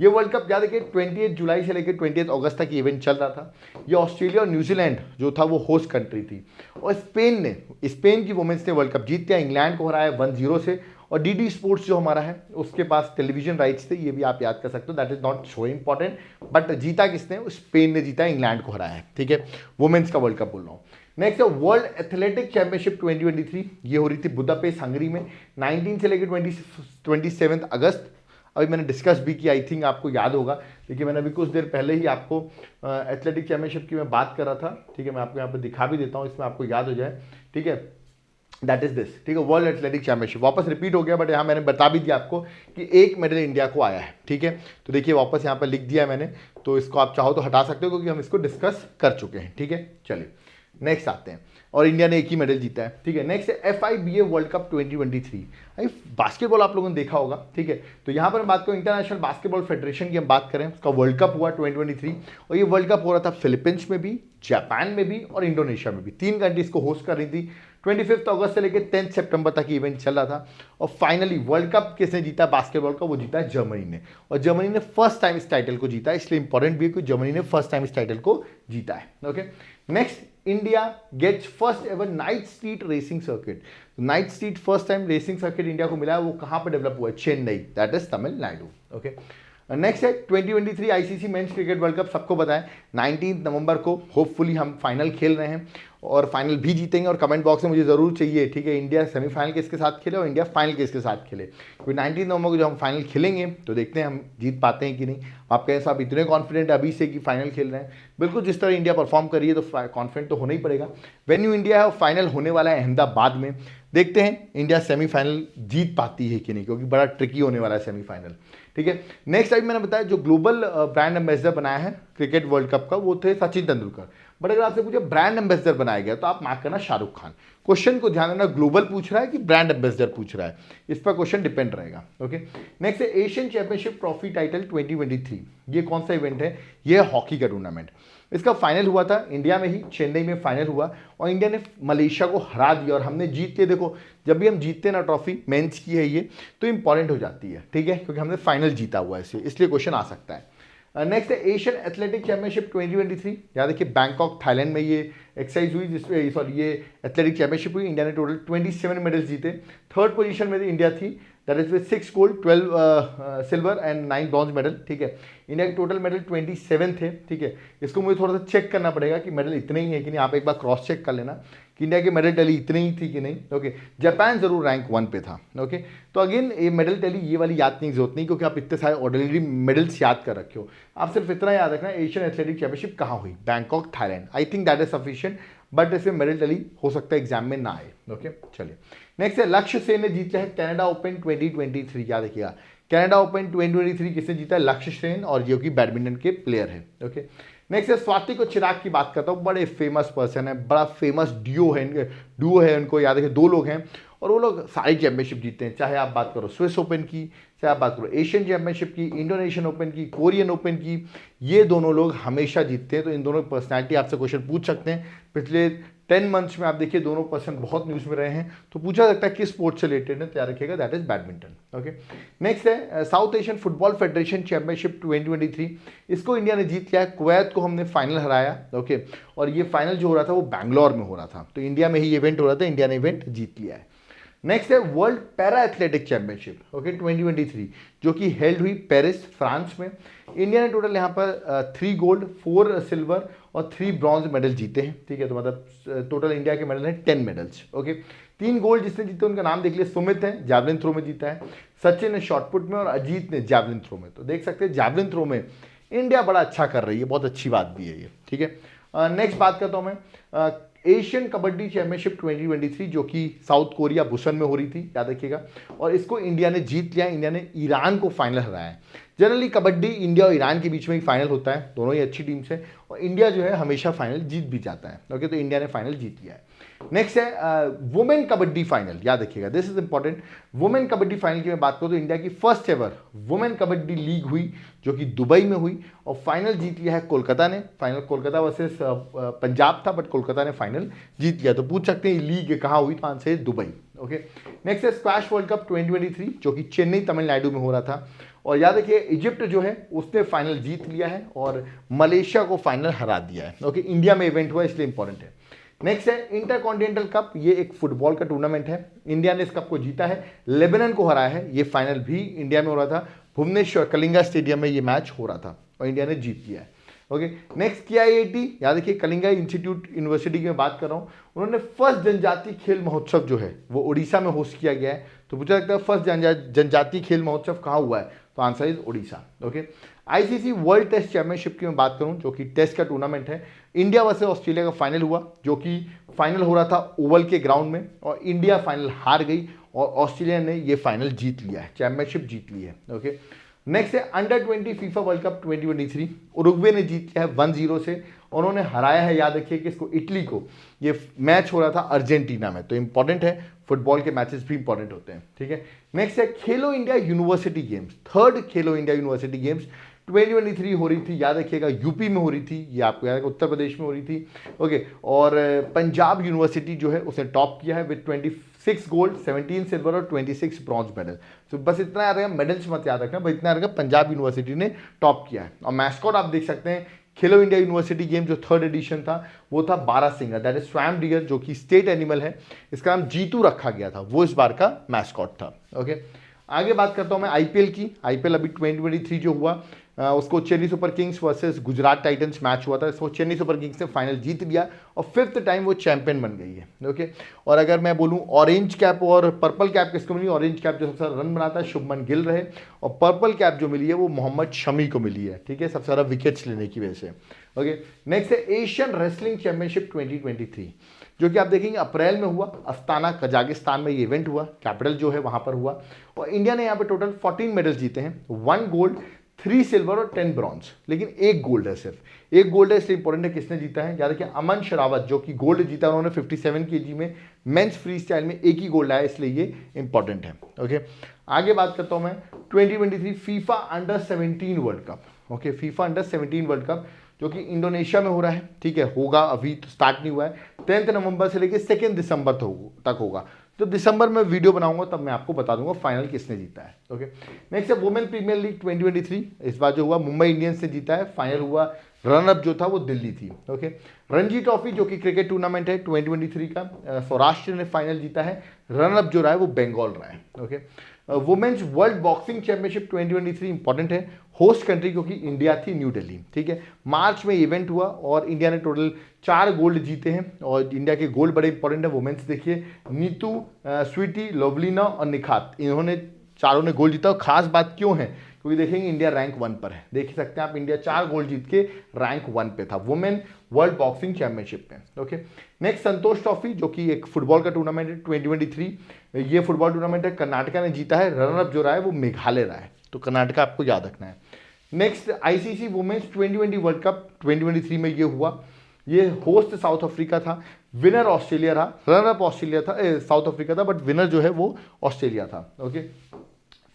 ये वर्ल्ड कप याद रखिए 28 जुलाई से लेकर 28 अगस्त तक इवेंट चल रहा था। ये ऑस्ट्रेलिया और न्यूजीलैंड जो था वो होस्ट कंट्री थी और स्पेन की वुमेन्स ने वर्ल्ड कप जीत लिया, इंग्लैंड को हराया 1-0 से। और डीडी स्पोर्ट्स जो हमारा है उसके पास टेलीविजन राइट्स थे, ये भी आप याद कर सकते हो, that is not so important, but जीता किसने, स्पेन ने जीता, इंग्लैंड को हराया है। ठीक है, वुमेन्स का वर्ल्ड कप बोल रहा हूँ। नेक्स्ट है वर्ल्ड एथलेटिक चैंपियनशिप 2023। ये हो रही थी बुदापेस्ट हंगरी में 19 से लेकर 27 अगस्त। अभी मैंने डिस्कस भी किया, आई थिंक आपको याद होगा, देखिए मैंने अभी कुछ देर पहले ही आपको एथलेटिक चैंपियनशिप की मैं बात कर रहा था। ठीक है, मैं आपको यहाँ पे दिखा भी देता हूँ, इसमें आपको याद हो जाए। ठीक है, दैट इज दिस। ठीक है, वर्ल्ड एथलेटिक चैंपियनशिप वापस रिपीट हो गया, बट यहाँ मैंने बता भी दिया आपको कि एक मेडल इंडिया को आया है। ठीक है, तो देखिए वापस यहाँ पर लिख दिया है मैंने, तो इसको आप चाहो तो हटा सकते हो क्योंकि हम इसको डिस्कस कर चुके हैं। ठीक है, चलिए नेक्स्ट आते हैं, और इंडिया ने एक ही मेडल जीता है। ठीक है, नेक्स्ट है FIBA वर्ल्ड कप 2023। अभी बास्केटबॉल आप लोगों ने देखा होगा। ठीक है, तो यहाँ पर हम बात करें इंटरनेशनल बास्केटबॉल फेडरेशन की, हम बात करें, उसका वर्ल्ड कप हुआ 2023 और ये वर्ल्ड कप हो रहा था फिलीपींस में भी, जापान में भी और इंडोनेशिया में भी। 3 कंट्रीज को होस्ट कर रही थी। 25 अगस्त से लेकर 10 सितंबर तक इवेंट चल रहा था और फाइनली वर्ल्ड कप किसने जीता बास्केटबॉल का, वो जीता है जर्मनी ने, और जर्मनी ने फर्स्ट टाइम इस टाइटल को जीता है, इसलिए इंपॉर्टेंट भी है कि जर्मनी ने फर्स्ट टाइम इस टाइटल को जीता है। Okay, next, India gets first ever night street racing circuit. Night street first time racing circuit India को मिला है, वो कहाँ पर डेवलप हुआ है, Chennai, that is Tamil Nadu. Okay, next है 2023 ICC men's cricket world cup, सबको पता है 19 नवंबर को होपफुली हम फाइनल खेल रहे हैं और फाइनल भी जीतेंगे। और कमेंट बॉक्स में मुझे जरूर चाहिए, ठीक है, इंडिया सेमीफाइनल किसके साथ खेले और इंडिया फाइनल किसके साथ खेले, क्योंकि 19 नवंबर को जब हम फाइनल खेलेंगे तो देखते हैं हम जीत पाते हैं कि नहीं। आप कहें साहब इतने कॉन्फिडेंट अभी से कि फाइनल खेल रहे हैं, बिल्कुल जिस तरह इंडिया परफॉर्म करिए तो कॉन्फिडेंट तो होना ही पड़ेगा। वेन्यू इंडिया है और फाइनल होने वाला है अहमदाबाद में, देखते हैं इंडिया सेमीफाइनल जीत पाती है कि नहीं, क्योंकि बड़ा ट्रिकी होने वाला है सेमीफाइनल। ठीक है, नेक्स्ट टाइम मैंने बताया जो ग्लोबल ब्रांड एम्बेसडर बनाया है क्रिकेट वर्ल्ड कप का, वो थे सचिन तेंदुलकर। बट अगर आपसे पूछे ब्रांड एम्बेसडर बनाया गया तो आप मार्क करना शाहरुख खान। क्वेश्चन को ध्यान देना, ग्लोबल पूछ रहा है कि ब्रांड एम्बेसडर पूछ रहा है, इस पर क्वेश्चन डिपेंड रहेगा। ओके, नेक्स्ट है एशियन चैंपियनशिप ट्रॉफी टाइटल 2023। ये कौन सा इवेंट है? ये हॉकी का टूर्नामेंट। इसका फाइनल हुआ था इंडिया में ही, चेन्नई में फाइनल हुआ और इंडिया ने मलेशिया को हरा दिया और हमने जीत के, देखो जब भी हम जीतते ना ट्रॉफी, मेंस की है ये, तो इंपॉर्टेंट हो जाती है, ठीक है, क्योंकि हमने फाइनल जीता हुआ है, इसलिए क्वेश्चन आ सकता है। नेक्स्ट है एशियन एथलेटिक चैंपियनशिप 2023। याद देखिए बैंकॉक थाईलैंड में ये एक्सरसाइज हुई, जिसमें सॉरी ये एथलेटिक चैंपियनशिप हुई। इंडिया ने टोटल 27 मेडल्स जीते। थर्ड पोजीशन में इंडिया थी, that is with 6 gold 12 silver and 9 bronze medal, ठीक है। इंडिया के टोटल मेडल 27 थे, ठीक है। इसको मुझे थोड़ा सा चेक करना पड़ेगा कि मेडल इतने ही है कि नहीं, आप एक बार क्रॉस चेक कर लेना कि इंडिया के मेडल टैली इतने ही थी कि नहीं। ओके, जापान जरूर रैंक 1 पे था। ओके, तो अगेन ये मेडल टैली ये वाली याद नहीं, जरूरत नहीं, क्योंकि आप इतने सारे ऑर्डिनरी मेडल्स याद कर रखे हो। आप सिर्फ इतना याद रखना एशियन एथलेटिक चैंपियनशिप कहाँ हुई, Bangkok Thailand. I think that is sufficient, but इसमें मेडल टैली हो सकता है एग्जाम में ना आए। ओके, चलिए नेक्स्ट है लक्ष्य सेन ने जीता है कनाडा ओपन 2023। याद रखिएगा कनाडा ओपन 2023 किसने जीता है? लक्ष्य सेन, और जो कि बैडमिंटन के प्लेयर है। ओके, नेक्स्ट है स्वातिक और चिराग की बात करता हूँ। बड़े फेमस पर्सन है, बड़ा फेमस डुओ है उनको, याद रखिए 2 लोग हैं और वो लोग सारी चैंपियनशिप जीतते हैं। चाहे आप बात करो स्विस ओपन की, चाहे आप बात करो एशियन चैंपियनशिप की, इंडोनेशियन ओपन की, कोरियन ओपन की, ये दोनों लोग हमेशा जीतते हैं। तो इन दोनों की पर्सनैलिटी आपसे क्वेश्चन पूछ सकते हैं। पिछले 10 मंथ्स में आप देखिए दोनों पर्सन बहुत न्यूज़ में रहे हैं, तो पूछा सकता है किस स्पोर्ट से रिलेटेड है, तो याद रखिएगा that is badminton. Okay, next है South Asian football federation championship 2023। इसको इंडिया ने जीत लिया है। कुवैत को हमने फाइनल हराया। ओके, और ये फाइनल जो हो रहा था वो बैंगलोर में हो रहा था, तो इंडिया में ही इवेंट हो रहा था, इंडिया ने इवेंट जीत लिया है। नेक्स्ट है world para athletic championship, okay 2023, जो कि हेल्ड हुई पेरिस फ्रांस में। इंडिया ने टोटल यहाँ पर 3 गोल्ड 4 सिल्वर और 3 ब्रॉन्ज मेडल जीते हैं, ठीक है। तो मतलब टोटल इंडिया के मेडल हैं 10 मेडल्स। ओके, 3 गोल्ड जिसने जीते उनका नाम देख लिया, सुमित है जैवलिन थ्रो में जीता है, सचिन ने शॉटपुट में और अजीत ने जैवलिन थ्रो में। तो देख सकते हैं जैवलिन थ्रो में इंडिया बड़ा अच्छा कर रही है, बहुत अच्छी बात भी है ये, ठीक है। नेक्स्ट बात करता हूँ मैं एशियन कबड्डी चैंपियनशिप 2023, जो कि साउथ कोरिया बुसन में हो रही थी, याद रखिएगा, और इसको इंडिया ने जीत लिया। इंडिया ने ईरान को फाइनल हराया है। जनरली कबड्डी इंडिया और ईरान के बीच में ही फाइनल होता है, दोनों ही अच्छी टीम्स है और इंडिया जो है हमेशा फाइनल जीत भी जाता है। ओके, तो इंडिया ने फाइनल जीत लिया है। नेक्स्ट है वुमेन कबड्डी फाइनल, याद रखिएगा this is important. Women kabaddi final की मैं बात करूँ तो इंडिया की first ever women kabaddi league हुई, जो कि दुबई में हुई और फाइनल जीत लिया है कोलकाता ने। फाइनल कोलकाता वर्सेस पंजाब था, बट कोलकाता ने फाइनल जीत लिया। तो पूछ सकते हैं लीग कहाँ हुई, तो आंसर है दुबई। ओके, नेक्स्ट है स्क्वैश वर्ल्ड कप 2023, जो कि चेन्नई तमिलनाडु में हो रहा था और याद रखिए इजिप्ट जो है उसने फाइनल जीत लिया है और मलेशिया को फाइनल हरा दिया है। ओके, इंडिया में इवेंट हुआ इसलिए इंपॉर्टेंट है। नेक्स्ट है इंटरकॉन्टिनेंटल कप, ये एक फुटबॉल का टूर्नामेंट है। इंडिया ने इस कप को जीता है, लेबनान को हराया है। ये फाइनल भी इंडिया में हो रहा था, भुवनेश्वर कलिंगा स्टेडियम में ये मैच हो रहा था और इंडिया ने जीत लिया है। ओके, नेक्स्ट KIAT, याद रखिए कलिंगा इंस्टीट्यूट यूनिवर्सिटी की मैं बात कर रहा हूँ। उन्होंने फर्स्ट जनजातीय खेल महोत्सव जो है वो उड़ीसा में होस्ट किया गया है। तो पूछा सकता है फर्स्ट जनजातीय खेल महोत्सव कहाँ हुआ है, तो answer is Orissa. Okay, ICC world test championship की मैं बात करूं, जो कि टेस्ट का टूर्नामेंट है। इंडिया वर्सेस ऑस्ट्रेलिया का फाइनल हुआ, जो कि फाइनल हो रहा था ओवल के ग्राउंड में और इंडिया फाइनल हार गई और ऑस्ट्रेलिया ने ये फाइनल जीत लिया है, चैंपियनशिप जीत ली है। ओके, नेक्स्ट है under 20 FIFA world cup 2023। Uruguay ने जीत लिया है 1-0 से। उन्होंने हराया है, याद रखिए कि इसको इटली को। ये मैच हो रहा था अर्जेंटीना में, तो इंपॉर्टेंट है, फुटबॉल के मैचेस भी इंपॉर्टेंट होते हैं, ठीक है। नेक्स्ट है खेलो इंडिया यूनिवर्सिटी गेम्स, थर्ड खेलो इंडिया यूनिवर्सिटी गेम्स 2023 हो रही थी, याद रखिएगा यूपी में हो रही थी, ये आपको याद है उत्तर प्रदेश में हो रही थी। ओके, और पंजाब यूनिवर्सिटी जो है उसने टॉप किया है विद 26 गोल्ड 17 सिल्वर और 26 ब्रॉन्ज मेडल। तो बस इतना याद रखना, मेडल्स मत याद रखना, बस इतना याद रखना पंजाब यूनिवर्सिटी ने टॉप किया है। और मैस्कॉट आप देख सकते हैं खेलो इंडिया यूनिवर्सिटी गेम जो 3rd एडिशन था वो था बारहसिंगा, दैट इज स्वैम डियर, जो कि स्टेट एनिमल है। इसका नाम जीतू रखा गया था, वो इस बार का मैस्कॉट था। ओके, आगे बात करता हूं मैं IPL की। IPL अभी 2023 जो हुआ उसको Chennai super Kings versus Gujarat Titans match हुआ था। इसको चेन्नई सुपर किंग्स ने फाइनल जीत लिया और 5th टाइम वो चैंपियन बन गई है। ओके, और अगर मैं बोलूं ऑरेंज कैप और पर्पल कैप किसको मिली, ऑरेंज कैप जो सबसे ज़्यादा रन बनाता है शुभमन गिल रहे और पर्पल कैप जो मिली है वो मोहम्मद शमी को मिली है, ठीक है, सबसे ज़्यादा विकेट्स लेने की वजह से। ओके, नेक्स्ट है एशियन रेसलिंग चैंपियनशिप 2023, जो कि आप देखेंगे अप्रैल में हुआ, अस्ताना कजाकिस्तान में ये इवेंट हुआ, कैपिटल जो है वहाँ पर हुआ और इंडिया ने यहाँ पे टोटल 14 मेडल्स जीते हैं, 1 गोल्ड 3 सिल्वर और 10 ब्रॉन्ज, लेकिन एक गोल्ड है, सिर्फ एक गोल्ड है। इसलिए इंपॉर्टेंट है किसने जीता है, याद रखिए अमन शरावत जो कि गोल्ड जीता, उन्होंने 57 केजी में मेंस फ्री स्टाइल में एक ही गोल्ड आया, इसलिए ये इंपॉर्टेंट है। ओके, आगे बात करता हूं मैं 2023 FIFA under 17 world cup. Okay, FIFA under 17 world cup जो कि इंडोनेशिया में हो रहा है, ठीक है, होगा, अभी तो स्टार्ट नहीं हुआ है, 10 नवंबर से लेकर 2 दिसंबर तक होगा। तो दिसंबर में वीडियो बनाऊंगा तब मैं आपको बता दूंगा फाइनल किसने जीता है। ओके, नेक्स्ट है वुमेन प्रीमियर लीग 2023। इस बार जो हुआ मुंबई इंडियंस से जीता है, फाइनल हुआ, रनअप जो था वो दिल्ली थी। ओके, रणजी ट्रॉफी जो कि क्रिकेट टूर्नामेंट है 2023 का, सौराष्ट्र ने फाइनल जीता है, रनअप जो रहा है वो बंगाल रहा है। Okay, women's world boxing championship 2023 important है, होस्ट कंट्री क्योंकि इंडिया थी, न्यू दिल्ली, ठीक है। मार्च में इवेंट हुआ और इंडिया ने टोटल 4 गोल्ड जीते हैं, और इंडिया के गोल्ड बड़े इंपॉर्टेंट है। वुमेन्स देखिए, नीतू, स्वीटी, लोवलीना और निखात, इन्होंने चारों ने गोल्ड जीता। और खास बात क्यों है, क्योंकि देखेंगे इंडिया रैंक 1 पर है, देख सकते हैं आप, इंडिया 4 गोल्ड जीत के रैंक 1 पे था वुमेन वर्ल्ड बॉक्सिंग चैंपियनशिप में। ओके, नेक्स्ट संतोष ट्रॉफी जो कि एक फुटबॉल का टूर्नामेंट है 2023। ये फुटबॉल टूर्नामेंट है, कर्नाटका ने जीता है, रनर अप जो रहा है वो मेघालय रहा है, तो कर्नाटका आपको याद रखना है। Next ICC women's 2020 world cup 2023 में ये हुआ, ये होस्ट साउथ अफ्रीका था, विनर ऑस्ट्रेलिया रहा, रनर अप ऑस्ट्रेलिया था, साउथ अफ्रीका था, बट विनर जो है वो ऑस्ट्रेलिया था। ओके,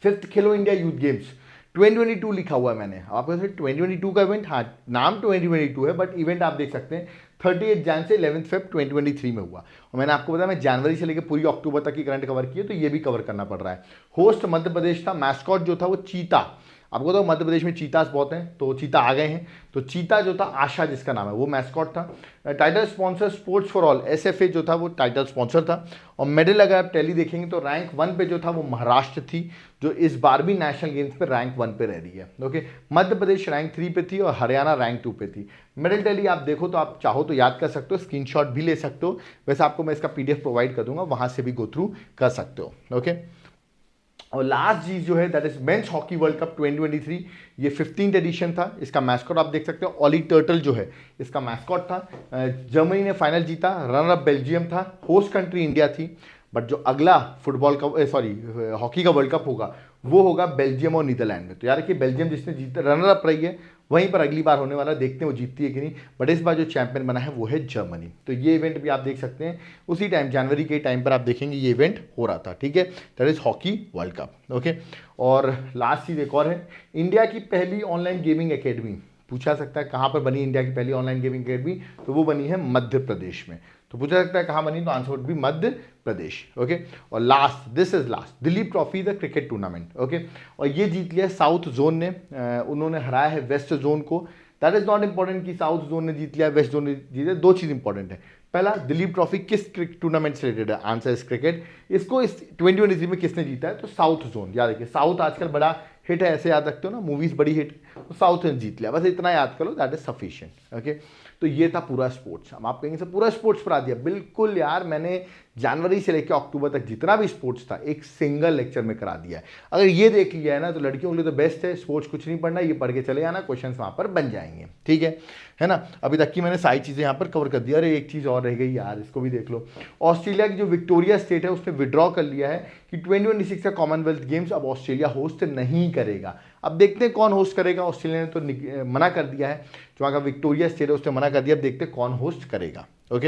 5th खेलो इंडिया यूथ गेम्स 2022 लिखा हुआ है मैंने आपको, 2022 का इवेंट, हाँ नाम 2022 है बट इवेंट आप देख सकते हैं 38 जैन से 11 फेब 2023 में हुआ। और मैंने आपको बताया मैं जनवरी से लेकर पूरी अक्टूबर तक की करंट कवर की है, तो ये भी कवर करना पड़ रहा है। होस्ट मध्य प्रदेश था, मैस्कॉट जो था वो चीता, आपको तो मध्य प्रदेश में चीतास बहुत हैं, तो चीता आ गए हैं, तो चीता जो था आशा जिसका नाम है वो मैस्कॉट था। Title sponsor sports for all SFA जो था वो टाइटल स्पॉन्सर था। और मेडल अगर आप टैली देखेंगे तो रैंक 1 पे जो था वो महाराष्ट्र थी, जो इस बार भी नेशनल गेम्स पे रैंक 1 पे रह रही है। ओके, मध्य प्रदेश रैंक 3 पे थी और हरियाणा रैंक 2 पे थी। मेडल टैली आप देखो तो आप चाहो तो याद कर सकते हो, स्क्रीनशॉट भी ले सकते हो, वैसे आपको मैं इसका पीडीएफ प्रोवाइड कर दूंगा, वहां से भी गो थ्रू कर सकते हो। ओके, और लास्ट चीज जो है that is men's hockey world cup 2023, ये 15th एडिशन था। इसका मैस्कॉट आप देख सकते हो, ऑली टर्टल जो है इसका मैस्कॉट था। जर्मनी ने फाइनल जीता, रनर अप बेल्जियम था, होस्ट कंट्री इंडिया थी, बट जो अगला फुटबॉल का हॉकी का वर्ल्ड कप होगा वो होगा बेल्जियम और नीदरलैंड में। तो यार कि बेल्जियम जिसने जीता रनर अप रही है, वहीं पर अगली बार होने वाला, देखते हैं वो जीतती है कि नहीं, बट इस बार जो चैंपियन बना है वो है जर्मनी। तो ये इवेंट भी आप देख सकते हैं, उसी टाइम जनवरी के टाइम पर आप देखेंगे ये इवेंट हो रहा था, ठीक है, that is hockey world cup. Okay, और लास्ट चीज़ एक और है, इंडिया की पहली ऑनलाइन गेमिंग एकेडमी, पूछा सकता है कहाँ पर बनी इंडिया की पहली ऑनलाइन गेमिंग एकेडमी, तो वो बनी है मध्य प्रदेश में। तो पूछा सकता है कहाँ बनी, तो answer would be Madhya Pradesh. Okay, और last, this is last, Dilip trophy the cricket tournament. Okay, और ये जीत लिया साउथ जोन ने, उन्होंने हराया है वेस्ट जोन को। दैट इज नॉट इंपॉर्टेंट कि साउथ जोन ने जीत लिया वेस्ट जोन ने जीते, दो चीज़ इंपॉर्टेंट है। पहला, दिलीप ट्रॉफी किस टूर्नामेंट से रिलेटेड है, आंसर इज क्रिकेट। इसको इस 2023 में किसने जीता है, तो साउथ जोन। याद रखिए साउथ आजकल बड़ा हिट है, ऐसे याद रखते हो ना, मूवीज बड़ी हिट, तो साउथ ने जीत लिया, बस इतना याद करो, दैट इज सफिशिएंट। ओके, तो ये था पूरा स्पोर्ट्स। हम आप कहेंगे सर पूरा स्पोर्ट्स पढ़ा दिया, बिल्कुल यार, मैंने जनवरी से लेकर अक्टूबर तक जितना भी स्पोर्ट्स था एक सिंगल लेक्चर में करा दिया है। अगर ये देख लिया है ना तो लड़कियों के लिए तो बेस्ट है, स्पोर्ट्स कुछ नहीं पढ़ना, ये पढ़ के चले आना, क्वेश्चंस वहाँ पर बन जाएंगे, ठीक है ना। अभी तक की मैंने सारी चीज़ें यहाँ पर कवर कर दिया। अरे एक चीज़ और रह गई यार, इसको भी देख लो। ऑस्ट्रेलिया की जो विक्टोरिया स्टेट है उसने विड्रॉ कर लिया है कि 2026 का कॉमनवेल्थ गेम्स अब ऑस्ट्रेलिया होस्ट नहीं करेगा। अब देखते हैं कौन होस्ट करेगा, ऑस्ट्रेलिया ने तो मना कर दिया है, जो वहाँ का विक्टोरिया स्टेट है उसने मना कर दिया, अब देखते हैं कौन होस्ट करेगा। ओके,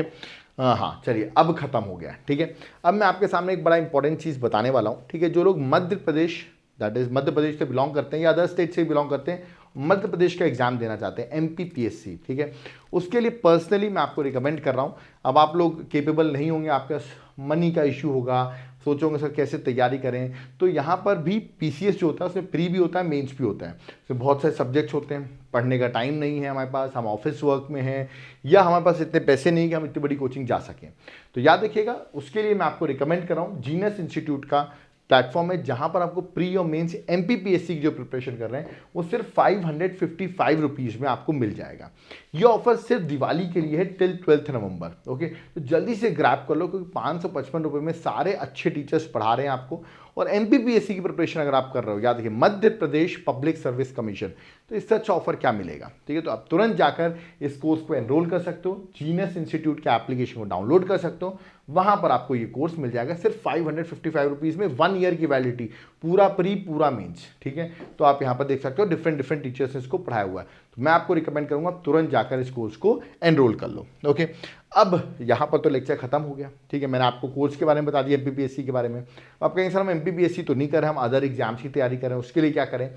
हाँ चलिए, अब खत्म हो गया, ठीक है। अब मैं आपके सामने एक बड़ा इंपॉर्टेंट चीज़ बताने वाला हूँ, ठीक है। जो लोग मध्य प्रदेश, दैट इज मध्य प्रदेश से बिलोंग करते हैं या अदर स्टेट से बिलोंग करते हैं, मध्य प्रदेश का एग्जाम देना चाहते हैं, MPPSC, ठीक है, उसके लिए पर्सनली मैं आपको रिकमेंड कर रहा हूँ। अब आप लोग केपेबल नहीं होंगे, आपका मनी का इशू होगा, सोचोगे सर कैसे तैयारी करें, तो यहाँ पर भी PCS जो होता है उसमें प्री भी होता है, मेंस भी होता है, उसमें बहुत सारे सब्जेक्ट्स होते हैं, पढ़ने का टाइम नहीं है हमारे पास, हम ऑफिस वर्क में हैं, या हमारे पास इतने पैसे नहीं कि हम इतनी बड़ी कोचिंग जा सकें। तो याद रखिएगा, उसके लिए मैं आपको रिकमेंड कर रहा हूँ, जीनस इंस्टीट्यूट का प्लेटफॉर्म है, जहां पर आपको प्री और मेंस MPPSC की जो प्रिपरेशन कर रहे हैं वो सिर्फ 555 रुपीज़ में आपको मिल जाएगा। ये ऑफर सिर्फ दिवाली के लिए है टिल 12 नवंबर। ओके, तो जल्दी से ग्रैब कर लो, क्योंकि 555 रुपये में सारे अच्छे टीचर्स पढ़ा रहे हैं आपको। और MPPSC की प्रिपरेशन अगर आप कर रहे हो, याद रखिए Madhya Pradesh public service commission, तो इससे अच्छा ऑफर क्या मिलेगा, ठीक है। तो आप तुरंत जाकर इस कोर्स को एनरोल कर सकते हो, जीनस इंस्टीट्यूट के एप्लीकेशन को डाउनलोड कर सकते हो, वहां पर आपको ये कोर्स मिल जाएगा सिर्फ 555 रुपीज़ में, 1 ईयर की वैलिडिटी, पूरा प्री पूरा मेंस, ठीक है। तो आप यहाँ पर देख सकते हो डिफरेंट डिफरेंट टीचर्स ने इसको पढ़ाया हुआ है। तो मैं आपको रिकमेंड करूंगा तुरंत जाकर इस कोर्स को एनरोल कर लो। ओके, अब यहाँ पर तो लेक्चर खत्म हो गया, ठीक है। मैंने आपको कोर्स के बारे में बता दिया, MPPSC के बारे में। आप कहेंगे सर हम MPPSC तो नहीं कर रहे, हम अदर एग्जाम्स की तैयारी करें, उसके लिए क्या करें?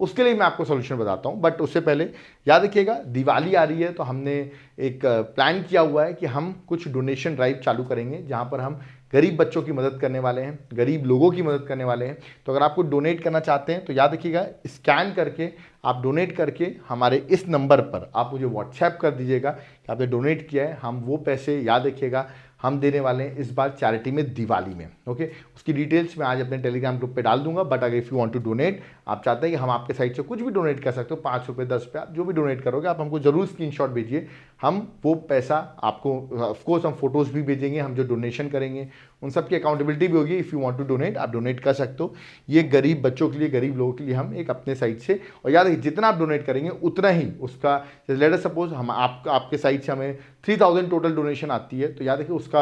उसके लिए मैं आपको सोल्यूशन बताता हूँ, बट उससे पहले याद रखिएगा दिवाली आ रही है, तो हमने एक प्लान किया हुआ है कि हम कुछ डोनेशन ड्राइव चालू करेंगे, जहाँ पर हम गरीब बच्चों की मदद करने वाले हैं, गरीब लोगों की मदद करने वाले हैं। तो अगर आपको डोनेट करना चाहते हैं तो याद रखिएगा स्कैन करके आप डोनेट करके हमारे इस नंबर पर आप मुझे व्हाट्सएप कर दीजिएगा कि आपने डोनेट किया है। हम वो पैसे याद रखिएगा हम देने वाले हैं इस बार चैरिटी में दिवाली में। ओके, उसकी डिटेल्स मैं आज अपने टेलीग्राम ग्रुप पे डाल दूंगा। बट अगर if you want to donate, आप चाहते हैं कि हम आपके साइड से कुछ भी डोनेट कर सकते हो, 5 रुपये 10 रुपये, आप जो भी डोनेट करोगे आप हमको जरूर स्क्रीनशॉट भेजिए। हम वो पैसा आपको ऑफकोर्स हम फोटोज़ भी भेजेंगे, हम जो डोनेशन करेंगे उन सब की अकाउंटेबिलिटी भी होगी। If you want to donate आप डोनेट कर सकते हो। ये गरीब बच्चों के लिए, गरीब लोगों के लिए हम एक अपने साइड से, और याद रखिए जितना आप डोनेट करेंगे उतना ही उसका, लेट अस सपोज हम आपके साइड से हमें 3000 टोटल डोनेशन आती है, तो याद रखिए उसका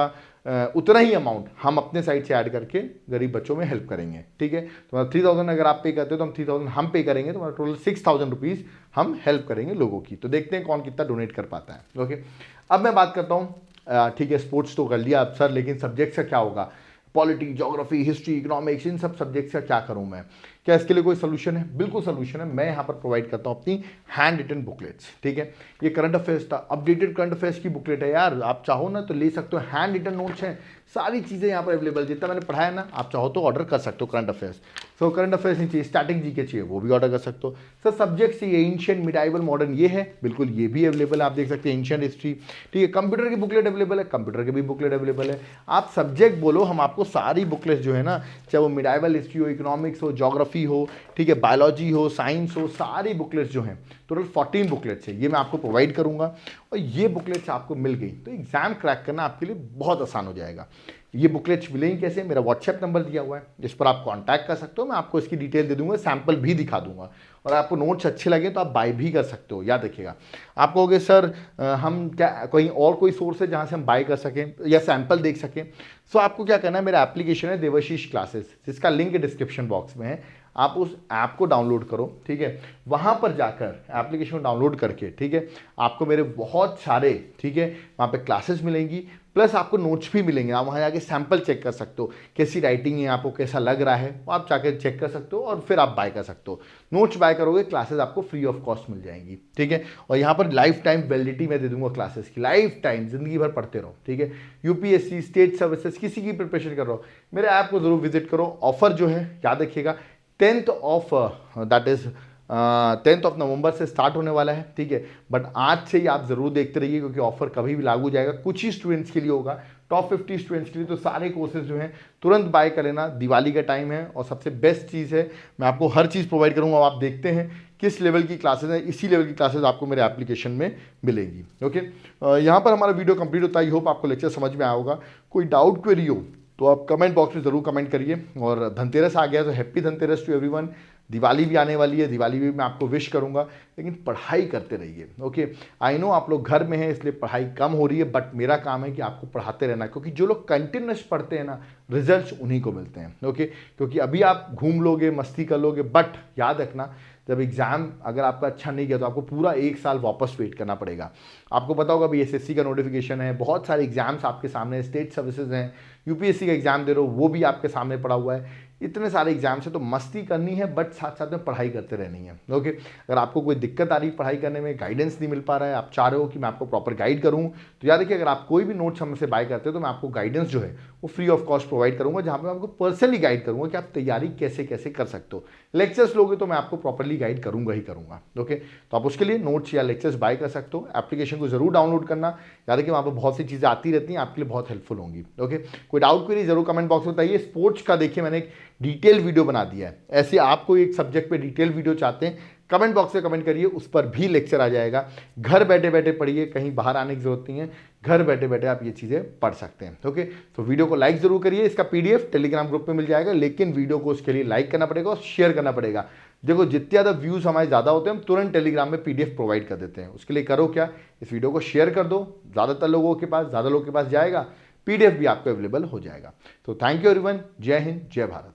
उतना ही अमाउंट हम अपने साइड से ऐड करके गरीब बच्चों में हेल्प करेंगे, ठीक है। तो 3000 अगर आप पे करते हो तो हम 3000 हम पे करेंगे, तो हमारा टोटल 6000 रुपीज़ हम हेल्प करेंगे लोगों की। तो देखते हैं कौन कितना डोनेट कर पाता है। ओके, अब मैं बात करता हूँ, ठीक है, स्पोर्ट्स तो कर लिया अब सर, लेकिन सब्जेक्ट्स का क्या होगा? पॉलिटिक्स, ज्योग्राफी, हिस्ट्री, इकोनॉमिक्स, इन सब सब्जेक्ट्स का क्या करूं मैं? क्या इसके लिए कोई सोल्यूशन है? बिल्कुल सोल्यूशन है। मैं यहाँ पर प्रोवाइड करता हूँ अपनी हैंड रिटन बुकलेट्स, ठीक है। ये करंट अफेयर्स था, अपडेटेड करंट अफेयर्स की बुकलेट है यार, आप चाहो ना तो ले सकते हो। हैंड रिटन नोट्स हैं, सारी चीज़ें यहाँ पर अवेलेबल, जितना मैंने पढ़ाया ना, आप चाहो तो ऑर्डर कर सकते हो current affairs. So current affairs नहीं चाहिए, स्टैटिक जीके चाहिए, वो भी ऑर्डर कर सकते हो। सर सब्जेक्ट चाहिए, एंशिएंट, मिडाइवल, मॉडर्न, ये है बिल्कुल, ये भी अवेलेबल है, आप देख सकते हैं। एंशिएंट हिस्ट्री, ठीक है। कंप्यूटर की बुकलेट अवेलेबल है, कंप्यूटर की भी बुकलेट अवेलेबल है। आप सब्जेक्ट बोलो, हम आपको सारी बुकलेट जो है ना, चाहे वो मिडाइवल हिस्ट्री हो, इकोनॉमिक्स हो, ज्योग्राफी हो, ठीक है, बायोलॉजी हो, साइंस हो, सारी बुकलेट्स जो हैं, टोटल 14 बुकलेट्स है, ये मैं आपको प्रोवाइड करूंगा। और ये बुकलेट्स आपको मिल गई तो एग्जाम क्रैक करना आपके लिए बहुत आसान हो जाएगा। ये बुकलेट्स मिलेंगी कैसे? मेरा व्हाट्सएप नंबर दिया हुआ है, जिस पर आप कांटेक्ट कर सकते हो। मैं आपको इसकी डिटेल दे दूंगा, सैंपल भी दिखा दूंगा, और आपको नोट्स अच्छे लगे तो आप बाय भी कर सकते हो। याद रखिएगा, आप कहोगे सर हम क्या कहीं और कोई सोर्स है जहाँ से हम बाय कर सकें या सैंपल देख सकें? सो आपको क्या करना है, मेरा एप्लीकेशन है देवाशीष क्लासेस, जिसका लिंक डिस्क्रिप्शन बॉक्स में है। आप उस ऐप को डाउनलोड करो, ठीक है। वहाँ पर जाकर एप्लीकेशन को डाउनलोड करके, ठीक है, आपको मेरे बहुत सारे, ठीक है, वहाँ पे क्लासेस मिलेंगी, प्लस आपको नोट्स भी मिलेंगे। आप वहाँ जाके सैंपल चेक कर सकते हो, कैसी राइटिंग है, आपको कैसा लग रहा है, वो आप जाकर चेक कर सकते हो और फिर आप बाय कर सकते हो। नोट्स बाय करोगे, क्लासेस आपको फ्री ऑफ कॉस्ट मिल जाएंगी, ठीक है। और यहाँ पर लाइफ टाइम वैलिडिटी मैं दे दूंगा क्लासेस की, लाइफ टाइम, जिंदगी भर पढ़ते रहो, ठीक है। यूपीएससी, स्टेट सर्विसेज, किसी की प्रिपरेशन कर रहे हो, मेरे ऐप को जरूर विजिट करो। ऑफर जो है याद रखिएगा 10th of that is 10th of November से स्टार्ट होने वाला है, ठीक है। बट आज से ही आप जरूर देखते रहिए, क्योंकि ऑफर कभी भी लागू जाएगा, कुछ ही स्टूडेंट्स के लिए होगा, टॉप 50 स्टूडेंट्स के लिए। तो सारे कोर्सेज जो हैं तुरंत बाय कर लेना, दिवाली का टाइम है। और सबसे बेस्ट चीज़ है, मैं आपको हर चीज़ प्रोवाइड करूंगा। आप देखते हैं किस लेवल की क्लासेज हैं, इसी लेवल की क्लासेज आपको मेरे एप्लीकेशन में मिलेंगी। ओके, यहाँ पर हमारा वीडियो कंप्लीट होता है। आई होप आपको लेक्चर समझ में आया होगा। कोई डाउट क्वेरी हो तो आप कमेंट बॉक्स में ज़रूर कमेंट करिए। और धनतेरस आ गया, तो happy Dhanteras to everyone. Diwali भी आने वाली है, दिवाली भी मैं आपको विश करूंगा, लेकिन पढ़ाई करते रहिए। ओके, आई नो आप लोग घर में हैं इसलिए पढ़ाई कम हो रही है, बट मेरा काम है कि आपको पढ़ाते रहना, क्योंकि जो लोग कंटिन्यूस पढ़ते हैं ना, रिजल्ट्स उन्हीं को मिलते हैं। ओके, क्योंकि अभी आप घूम लोगे, मस्ती कर लोगे, बट याद रखना जब एग्जाम अगर आपका अच्छा नहीं गया तो आपको पूरा 1 साल वापस वेट करना पड़ेगा। आपको पता होगा अभी एसएससी का नोटिफिकेशन है, बहुत सारे एग्जाम्स आपके सामने, स्टेट सर्विसेज हैं, यूपीएससी का एग्जाम दे रहे हो वो भी आपके सामने पड़ा हुआ है। इतने सारे एग्जाम्स है, तो मस्ती करनी है, बट साथ साथ में पढ़ाई करते रहनी है। ओके, अगर आपको कोई दिक्कत आ रही है पढ़ाई करने में, गाइडेंस नहीं मिल पा रहा है, आप चाह रहे हो कि मैं आपको प्रॉपर गाइड करूं, तो याद रखिए अगर आप कोई भी नोट्स हमसे बाय करते हो तो मैं आपको गाइडेंस जो है वो फ्री ऑफ कॉस्ट प्रोवाइड करूंगा, जहां पे मैं आपको पर्सनली गाइड करूंगा कि आप तैयारी कैसे कैसे कर सकते हो। लेक्चर्स लोगे तो मैं आपको प्रॉपरली गाइड करूंगा ही करूंगा। ओके, तो आप उसके लिए नोट्स या लेक्चर्स बाय कर सकते हो। एप्लीकेशन को जरूर डाउनलोड करना, याद रखिए वहाँ पर बहुत सी चीज़ें आती रहती हैं, आपके लिए बहुत हेल्पफुल होंगी। ओके, कोई डाउट क्वेरी जरूर कमेंट बॉक्स में बताइए। स्पोर्ट्स का देखिए मैंने एक डिटेल वीडियो बना दिया है, ऐसे आपको एक सब्जेक्ट पे डिटेल वीडियो चाहते हैं, कमेंट बॉक्स में कमेंट करिए, उस पर भी लेक्चर आ जाएगा। घर बैठे बैठे पढ़िए, कहीं बाहर आने की जरूरत नहीं है, घर बैठे बैठे आप ये चीज़ें पढ़ सकते हैं। ओके, तो वीडियो को लाइक जरूर करिए। इसका पीडीएफ टेलीग्राम ग्रुप में मिल जाएगा, लेकिन वीडियो को उसके लिए लाइक करना पड़ेगा और शेयर करना पड़ेगा। देखो जितने ज़्यादा व्यूज़ हमारे ज़्यादा होते हैं, हम तुरंत टेलीग्राम में पीडीएफ प्रोवाइड कर देते हैं। उसके लिए करो क्या, इस वीडियो को शेयर कर दो, ज़्यादातर लोगों के पास, ज़्यादा लोगों के पास जाएगा, पीडीएफ भी आपको अवेलेबल हो जाएगा। तो थैंक यू एवरीवन, जय हिंद, जय भारत।